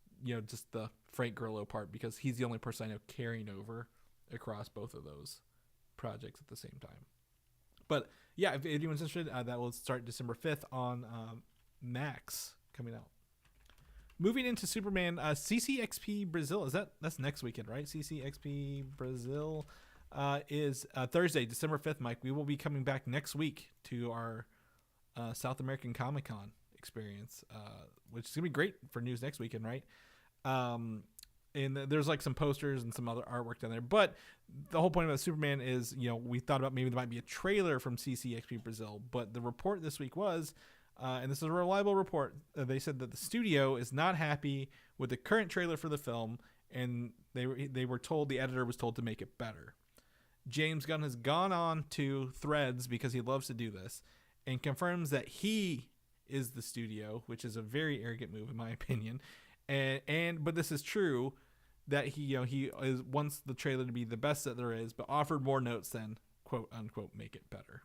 just the Frank Grillo part, because he's the only person I know carrying over across both of those projects at the same time. But yeah, if anyone's interested, that will start December 5th on Max coming out. Moving into Superman, CCXP Brazil, that's next weekend, right? CCXP Brazil is Thursday, December 5th, Mike. We will be coming back next week to our South American Comic-Con experience, which is going to be great for news next weekend, right? And there's like some posters and some other artwork down there. But the whole point about Superman is, we thought about maybe there might be a trailer from CCXP Brazil. But the report this week was, and this is a reliable report, they said that the studio is not happy with the current trailer for the film, and they were told, the editor was told to make it better. James Gunn has gone on to Threads, because he loves to do this, and confirms that he is the studio, which is a very arrogant move in my opinion. But this is true, that he wants the trailer to be the best that there is, but offered more notes than quote unquote make it better.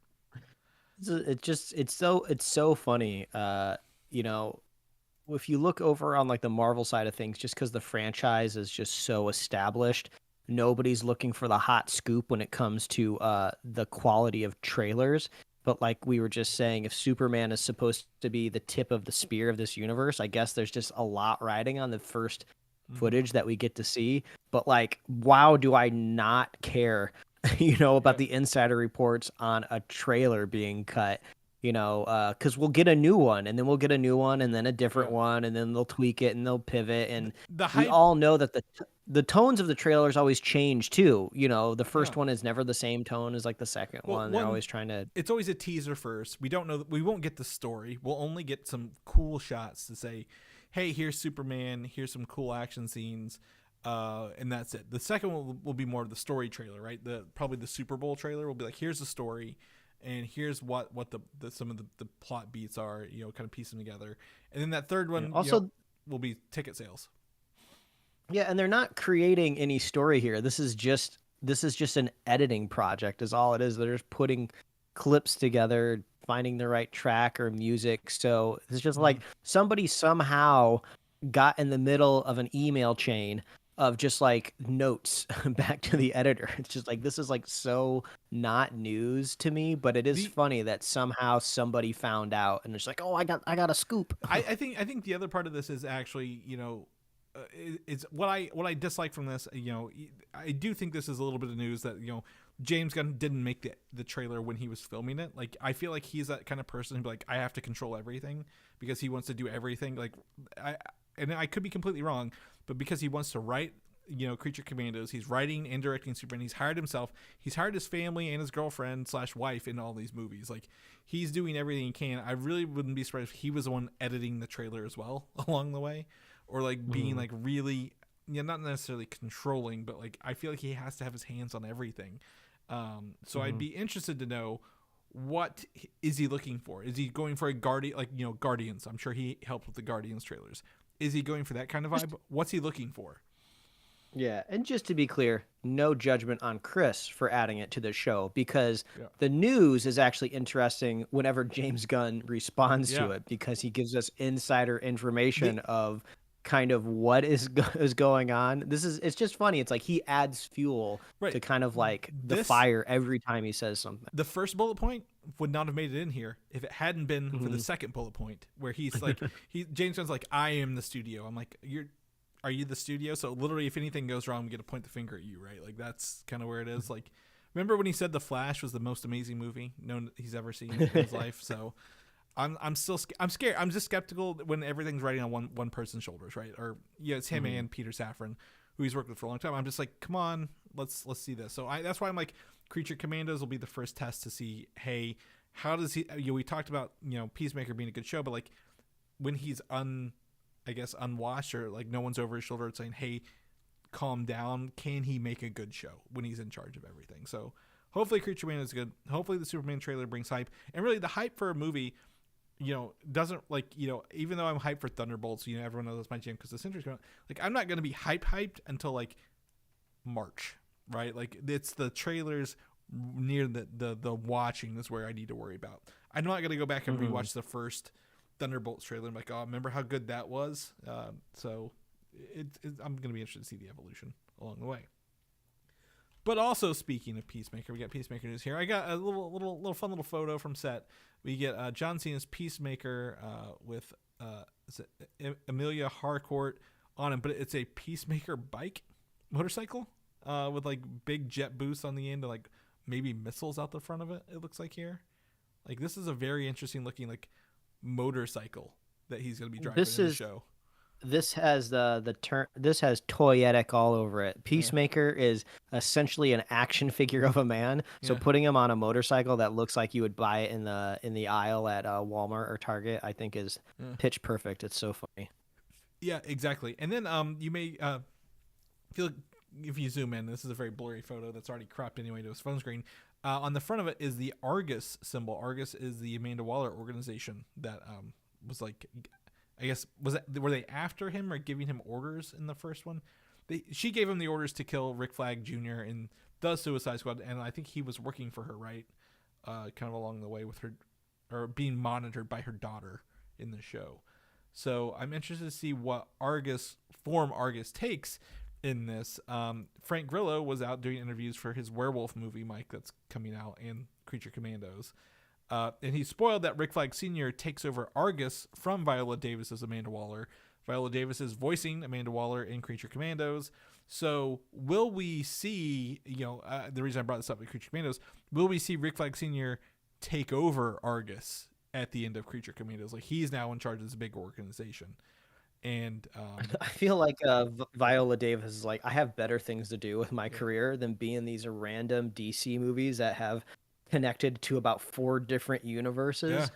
It's so funny. If you look over on like the Marvel side of things, just because the franchise is just so established, nobody's looking for the hot scoop when it comes to the quality of trailers. But like we were just saying, if Superman is supposed to be the tip of the spear of this universe, I guess there's just a lot riding on the first footage that we get to see. But like, wow, do I not care, about the insider reports on a trailer being cut, because we'll get a new one, and then we'll get a new one, and then a different one, and then they'll tweak it and they'll pivot. And we all know that the tones of the trailers always change too. The first one is never the same tone as like the second one. They're always trying to. It's always a teaser first. We don't know. We won't get the story. We'll only get some cool shots to say, "Hey, here's Superman. Here's some cool action scenes," and that's it. The second one will be more of the story trailer, right? Probably the Super Bowl trailer will be like, "Here's the story, and here's what some of the plot beats are. Kind of piece them together." And then that third one will be ticket sales. Yeah, and they're not creating any story here. This is just an editing project, is all it is. They're just putting clips together, finding the right track or music. So it's just like somebody somehow got in the middle of an email chain of just like notes back to the editor. It's just like, this is like so not news to me, but it is funny that somehow somebody found out and it's like, oh, I got a scoop. I think the other part of this is actually, it's what I dislike from this. I do think this is a little bit of news that James Gunn didn't make the trailer when he was filming it. Like, I feel like he's that kind of person who'd be like, I have to control everything because he wants to do everything. Like, I could be completely wrong, but because he wants to write, Creature Commandos, he's writing and directing Superman. He's hired himself. He's hired his family and his girlfriend / wife in all these movies. Like, he's doing everything he can. I really wouldn't be surprised if he was the one editing the trailer as well along the way. Or like being like really, not necessarily controlling, but like I feel like he has to have his hands on everything. So I'd be interested to know, what is he looking for? Is he going for a Guardians? I'm sure he helped with the Guardians trailers. Is he going for that kind of vibe? What's he looking for? Yeah, and just to be clear, no judgment on Chris for adding it to the show, because the news is actually interesting whenever James Gunn responds to it, because he gives us insider information of kind of what is going on. It's just funny. It's like he adds fuel to kind of like the fire every time he says something. The first bullet point would not have made it in here if it hadn't been for the second bullet point, where he's like, James Gunn's like, I am the studio. I'm like, are you the studio? So literally, if anything goes wrong, we get to point the finger at you, right? Like, that's kind of where it is. Like, remember when he said The Flash was the most amazing movie he's ever seen in his life? So I'm scared. I'm just skeptical when everything's riding on one person's shoulders, right? Or it's him and Peter Safran, who he's worked with for a long time. I'm just like, come on, let's see this. So that's why I'm like, Creature Commandos will be the first test to see, hey, how does he? We talked about Peacemaker being a good show, but like when he's unwashed, or like no one's over his shoulder saying, hey, calm down, can he make a good show when he's in charge of everything? So hopefully Creature Commandos is good. Hopefully the Superman trailer brings hype, and really the hype for a movie doesn't even though I'm hyped for Thunderbolts, everyone knows that's my jam because the Century's going on. Like, I'm not going to be hyped until like March. right? Like it's the trailers near the watching is where I need to worry about. I'm not gonna go back and rewatch the first Thunderbolts trailer. I'm like, oh, remember how good that was? So I'm gonna be interested to see the evolution along the way. But also, speaking of Peacemaker, we got Peacemaker news here. I got a little fun little photo from set. We get John Cena's Peacemaker with Emilia Harcourt on him, but it's a Peacemaker motorcycle with like big jet boosts on the end and like maybe missiles out the front of it. It looks like here. Like this is a very interesting looking like motorcycle that he's going to be driving in the show. This has the term. This has toyetic all over it. Peacemaker is essentially an action figure of a man. So putting him on a motorcycle that looks like you would buy it in the aisle at Walmart or Target, I think is pitch perfect. It's so funny. Yeah, exactly. And then you may feel if you zoom in, this is a very blurry photo that's already cropped anyway to his phone screen. On the front of it is the Argus symbol. Argus is the Amanda Waller organization that was like. I guess were they after him or giving him orders in the first one? She gave him the orders to kill Rick Flag Jr. in the Suicide Squad, and I think he was working for her, right? Kind of along the way with her, or being monitored by her daughter in the show. So I'm interested to see what form Argus takes in this. Frank Grillo was out doing interviews for his werewolf movie, Mike, that's coming out, and Creature Commandos. And he spoiled that Rick Flag Sr. takes over Argus from Viola Davis as Amanda Waller. Viola Davis is voicing Amanda Waller in Creature Commandos. So will we see, the reason I brought this up with Creature Commandos, will we see Rick Flag Sr. take over Argus at the end of Creature Commandos? Like he's now in charge of this big organization. And I feel like Viola Davis is like, I have better things to do with my career than be in these random DC movies that have connected to about 4 different universes.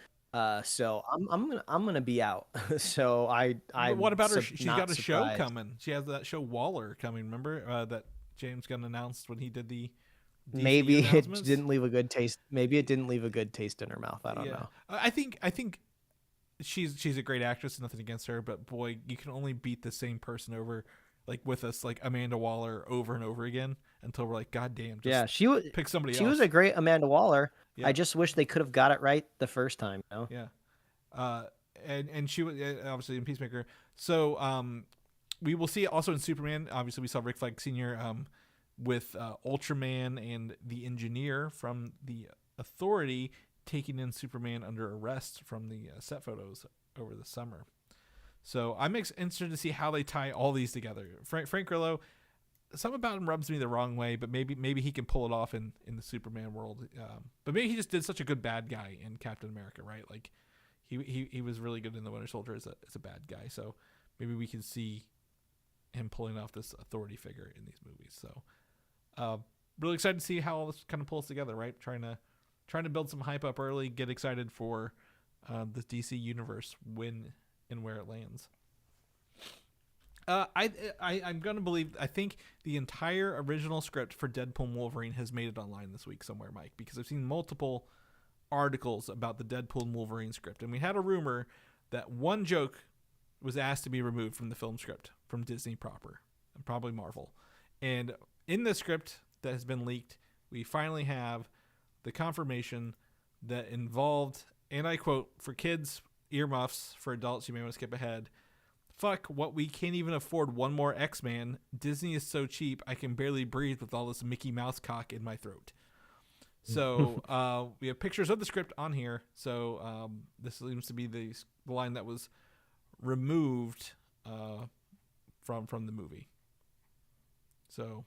So I'm gonna be out. So But what about her? She's got a show coming. She has that show Waller coming. Remember that James Gunn announced when he did the DC maybe announcements? It didn't leave a good taste. Maybe it didn't leave a good taste in her mouth. I don't know. I think she's a great actress. Nothing against her, but boy, you can only beat the same person over. Like with us, like Amanda Waller over and over again until we're like, God damn, just pick somebody else. She was a great Amanda Waller. Yeah. I just wish they could have got it right the first time. Yeah. And she was obviously in Peacemaker. So we will see it also in Superman. Obviously, we saw Rick Flag Sr. With Ultraman and the Engineer from the Authority taking in Superman under arrest from the set photos over the summer. So I'm interested to see how they tie all these together. Frank Grillo, something about him rubs me the wrong way, but maybe he can pull it off in the Superman world. But maybe he just did such a good bad guy in Captain America, right? Like he was really good in the Winter Soldier as a bad guy. So maybe we can see him pulling off this authority figure in these movies. So really excited to see how all this kind of pulls together, right? Trying to build some hype up early, get excited for the DC universe when and where it lands. I'm gonna believe. I think the entire original script for Deadpool and Wolverine has made it online this week somewhere, Mike, because I've seen multiple articles about the Deadpool and Wolverine script, and we had a rumor that one joke was asked to be removed from the film script from Disney proper, and probably Marvel. And in the script that has been leaked, we finally have the confirmation that involved, and I quote, "For kids, earmuffs. For adults, you may want to skip ahead. Fuck, what, we can't even afford one more X-Man. Disney is so cheap, I can barely breathe with all this Mickey Mouse cock in my throat." So we have pictures of the script on here. So this seems to be the line that was removed from the movie. So,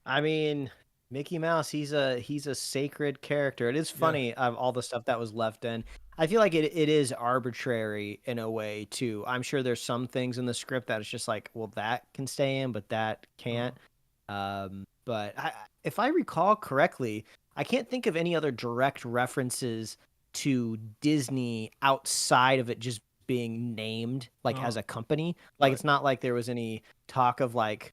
I mean, Mickey Mouse, he's a sacred character. It is funny of all the stuff that was left in. I feel like it is arbitrary in a way too. I'm sure there's some things in the script that it's just like, well, that can stay in, but that can't. But if I recall correctly, I can't think of any other direct references to Disney outside of it just being named like as a company. Like it's not like there was any talk of like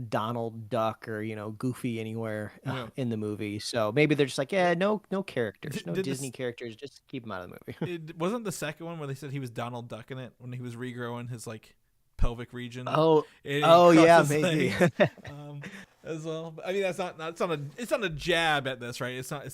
Donald Duck or Goofy anywhere in the movie. So maybe they're just like, no characters, no Disney characters, just keep them out of the movie. It wasn't the second one where they said he was Donald Duck in it when he was regrowing his like pelvic region. Yeah, maybe. as well. I mean, it's not a jab at this, right? It's not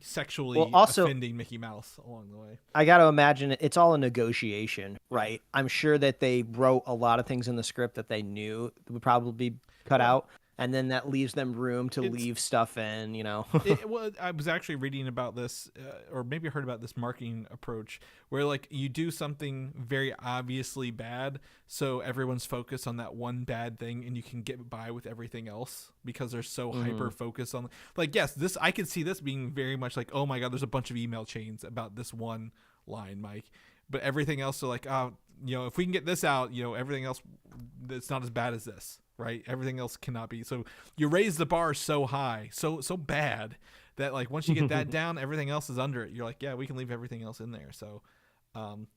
sexually Well, also, offending Mickey Mouse along the way. I got to imagine it's all a negotiation, right? I'm sure that they wrote a lot of things in the script that they knew would probably be cut out, and then that leaves them room to leave stuff in, Well, I was actually reading about this, or maybe I heard about this marketing approach where like you do something very obviously bad, so everyone's focused on that one bad thing, and you can get by with everything else because they're so hyper focused on. Like, yes, this I could see this being very much like, oh my god, there's a bunch of email chains about this one line, Mike, but everything else are like, oh, if we can get this out, everything else, it's not as bad as this. Right, everything else cannot be. So you raise the bar so high, so bad that like once you get that down, everything else is under it. You're like, yeah, we can leave everything else in there. So, and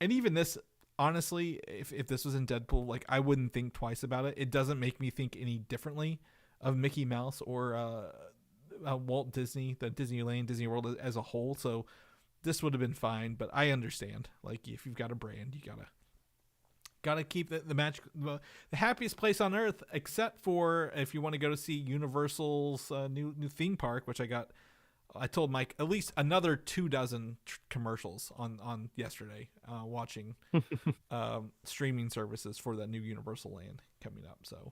even this, honestly, if this was in Deadpool, like I wouldn't think twice about it. It doesn't make me think any differently of Mickey Mouse or Walt Disney, the Disneyland, Disney World as a whole. So this would have been fine. But I understand, like if you've got a brand, you gotta keep the happiest place on earth, except for if you want to go to see Universal's new theme park, which I told Mike at least another 24 commercials on yesterday, watching streaming services for that new Universal Land coming up. So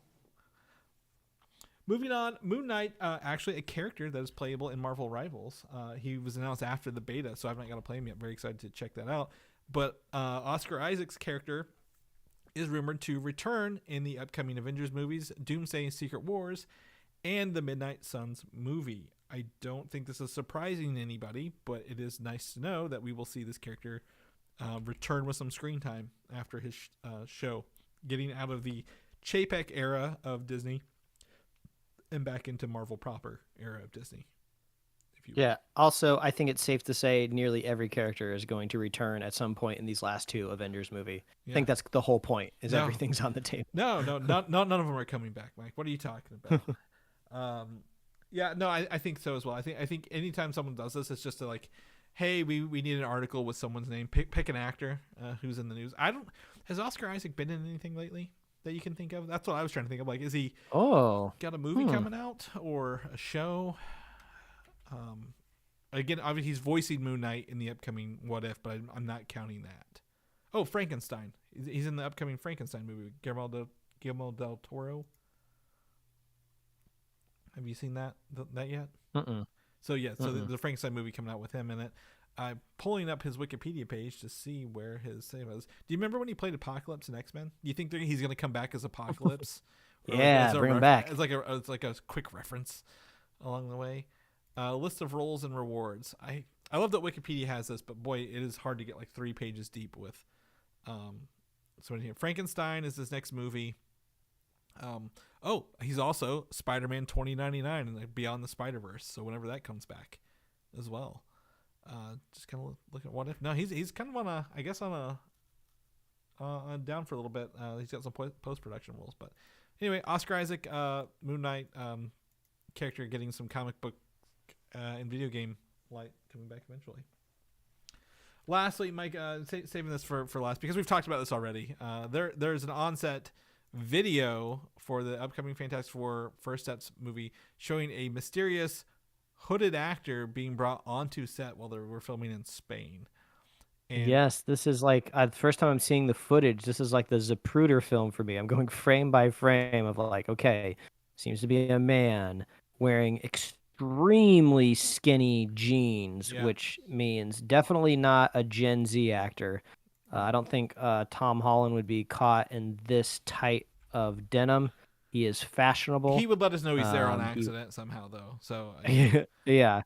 moving on, Moon Knight, actually a character that is playable in Marvel Rivals. He was announced after the beta, so I haven't got to play him yet. Very excited to check that out. But Oscar Isaac's character is rumored to return in the upcoming Avengers movies, Doomsday and Secret Wars, and the Midnight Suns movie. I don't think this is surprising to anybody, but it is nice to know that we will see this character return with some screen time after his show, getting out of the Chapek era of Disney and back into Marvel proper era of Disney. Yeah. Also, I think it's safe to say nearly every character is going to return at some point in these last two Avengers movie. Yeah. I think that's the whole point. Everything's on the table. No, none of them are coming back, Mike. What are you talking about? Yeah, no, I think so as well. I think anytime someone does this, it's just to like, hey, we need an article with someone's name. Pick an actor who's in the news. Has Oscar Isaac been in anything lately that you can think of? That's what I was trying to think of. Like, is he got a movie coming out or a show? Again, obviously he's voicing Moon Knight in the upcoming What If, but I'm not counting that. Oh, Frankenstein. He's in the upcoming Frankenstein movie with Guillermo del Toro. Have you seen that yet? So yeah, the Frankenstein movie coming out with him in it. I'm pulling up his Wikipedia page to see where his save is. Do you remember when he played Apocalypse in X-Men? Do you think he's going to come back as Apocalypse? Yeah, bring him back. It's like a quick reference along the way. List of roles and rewards. I love that Wikipedia has this, but boy, it is hard to get like 3 pages deep with. So in here, Frankenstein is his next movie. He's also Spider-Man 2099 and Beyond the Spider-Verse. So whenever that comes back, as well. Just kind of look at What If. No, he's kind of on a down for a little bit. He's got some post-production roles, but anyway, Oscar Isaac, Moon Knight, character getting some comic book and video game light coming back eventually. Lastly, Mike, saving this for last because we've talked about this already. There's an on-set video for the upcoming Fantastic Four First Steps movie showing a mysterious hooded actor being brought onto set while they were filming in Spain. And yes, this is like the first time I'm seeing the footage. This is like the Zapruder film for me. I'm going frame by frame of like, okay, seems to be a man wearing extremely skinny jeans, which means definitely not a Gen Z actor. I don't think Tom Holland would be caught in this tight of denim. He is fashionable. He would let us know he's there on accident somehow, though. So yeah.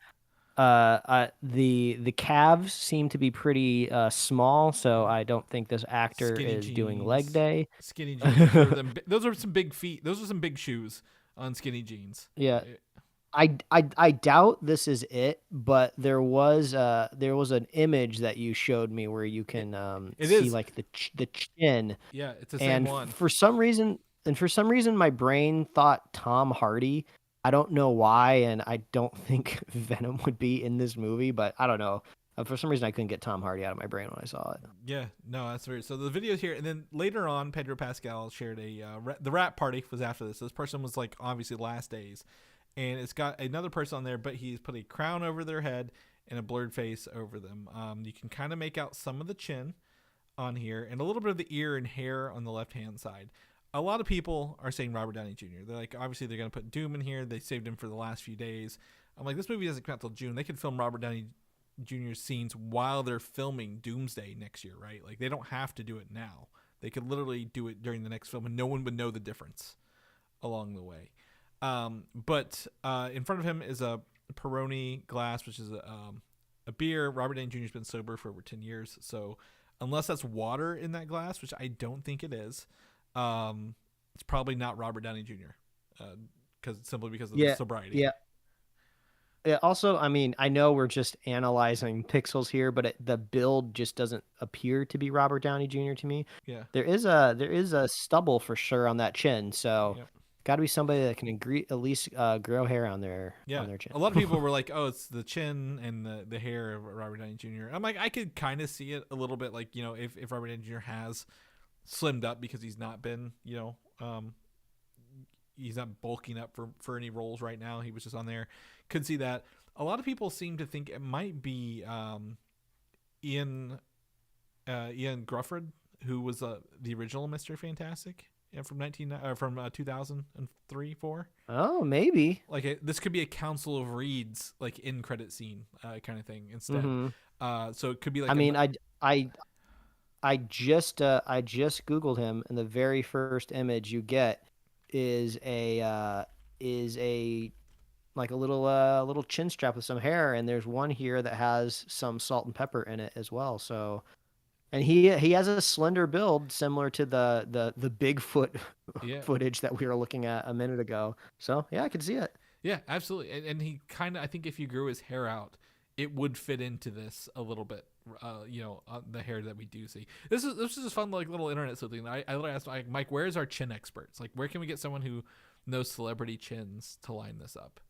The calves seem to be pretty small, so I don't think this actor is doing leg day. Skinny jeans. Those are some big feet. Those are some big shoes on skinny jeans. Yeah. I doubt this is it, but there was an image that you showed me where you can see like the chin. Yeah, it's the same one. And for some reason, my brain thought Tom Hardy. I don't know why, and I don't think Venom would be in this movie, but I don't know. For some reason, I couldn't get Tom Hardy out of my brain when I saw it. Yeah, no, that's weird. So the video's here, and then later on, Pedro Pascal shared the rap party was after this. So this person was like obviously last days, and it's got another person on there, but he's put a crown over their head and a blurred face over them. You can kind of make out some of the chin on here and a little bit of the ear and hair on the left-hand side. A lot of people are saying Robert Downey Jr. They're like, obviously they're going to put Doom in here. They saved him for the last few days. I'm like, this movie doesn't come out till June. They could film Robert Downey Jr.'s scenes while they're filming Doomsday next year, right? Like, they don't have to do it now. They could literally do it during the next film and no one would know the difference along the way. But in front of him is a Peroni glass, which is a beer. Robert Downey Jr. has been sober for over 10 years. So unless that's water in that glass, which I don't think it is, it's probably not Robert Downey Jr. Simply because of the sobriety. Yeah. Yeah. Also, I mean, I know we're just analyzing pixels here, but the build just doesn't appear to be Robert Downey Jr. to me. Yeah. There is a stubble for sure on that chin, so got to be somebody that can at least grow hair on their chin. A lot of people were like, "Oh, it's the chin and the hair of Robert Downey Jr." I'm like, I could kind of see it a little bit, like, you know, if Robert Downey Jr. has slimmed up because he's not been, you know, he's not bulking up for any roles right now. He was just on there. Could see that. A lot of people seem to think it might be Ian Grufford, who was the original Mr. Fantastic from 2003-4. Oh, maybe. Like this could be a Council of Reeds like in credit scene kind of thing instead. Mm-hmm. So it could be like. I mean, I just Googled him, and the very first image you get is a like a little chin strap with some hair, and there's one here that has some salt and pepper in it as well. So, and he has a slender build similar to the Bigfoot footage that we were looking at a minute ago. So yeah, I can see it. Yeah, absolutely. And he kind of, I think if you grew his hair out, it would fit into this a little bit. You know, the hair that we do see. This is just a fun like little internet thing. I literally asked Mike, where's our chin experts? Like, where can we get someone who knows celebrity chins to line this up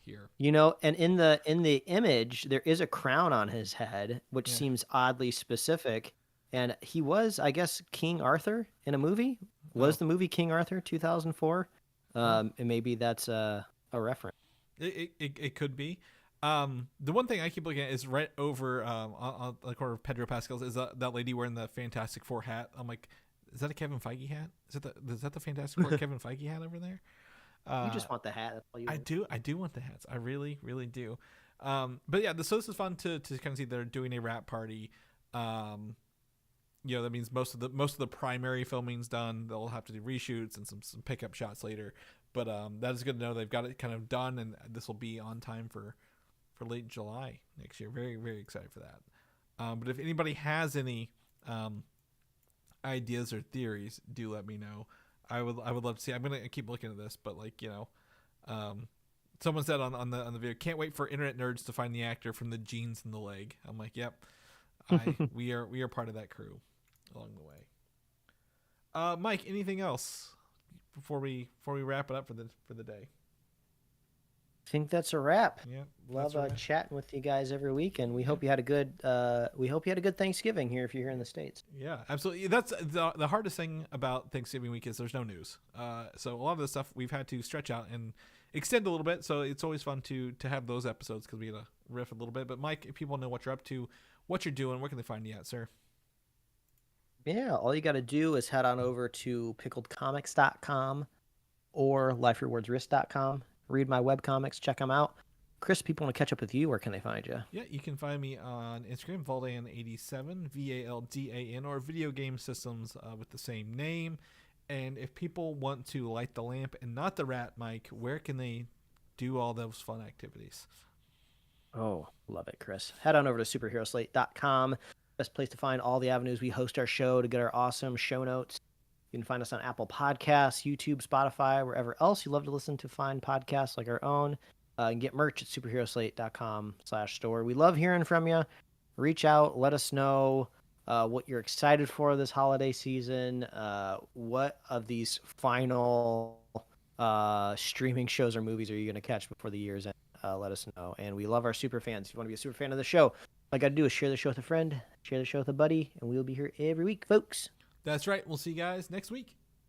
here? You know, and in the image there is a crown on his head, which seems oddly specific. And he was, I guess, King Arthur in a movie. Was the movie King Arthur 2004? And maybe that's a reference. It could be. The one thing I keep looking at is right over on the corner of Pedro Pascal's is that lady wearing the Fantastic Four hat. I'm like, is that a Kevin Feige hat? Is that the Fantastic Four Kevin Feige hat over there? You just want the hat. That's all you want. I do want the hats. I really, really do. But yeah, so this is fun to kind of see they're doing a rap party. You know, that means most of the primary filming's done. They'll have to do reshoots and some pickup shots later. But that is good to know they've got it kind of done, and this will be on time for late July next year. Very, very excited for that. But if anybody has any ideas or theories, do let me know. I would love to see. I'm gonna keep looking at this, but like, you know, someone said on the video, can't wait for internet nerds to find the actor from the jeans and the leg. I'm like, yep, we are part of that crew along the way. Mike, anything else before we wrap it up for the day? I think that's a wrap. Yeah, love chatting with you guys every week, and we hope you had a good Thanksgiving here if you're here in the States. Yeah, absolutely. That's the hardest thing about Thanksgiving week is there's no news. So a lot of the stuff we've had to stretch out and extend a little bit. So it's always fun to have those episodes because we get to riff a little bit. But Mike, if people know what you're up to, what you're doing, where can they find you at, sir? Yeah, all you got to do is head on over to pickledcomics.com or liferewardsrisk.com. Read my webcomics, check them out. Chris, people want to catch up with you. Where can they find you? Yeah, you can find me on Instagram, Valdan87, VALDAN, or Video Game Systems with the same name. And if people want to light the lamp and not the rat, Mike, where can they do all those fun activities? Oh, love it, Chris. Head on over to superheroslate.com. Best place to find all the avenues we host our show to get our awesome show notes. You can find us on Apple Podcasts, YouTube, Spotify, wherever else you love to listen to find podcasts like our own. And get merch at superheroslate.com/store. We love hearing from you. Reach out. Let us know what you're excited for this holiday season. What of these final streaming shows or movies are you going to catch before the year's end? Let us know. And we love our super fans. If you want to be a super fan of the show, I got to do is share the show with a friend, share the show with a buddy, and we will be here every week, folks. That's right. We'll see you guys next week.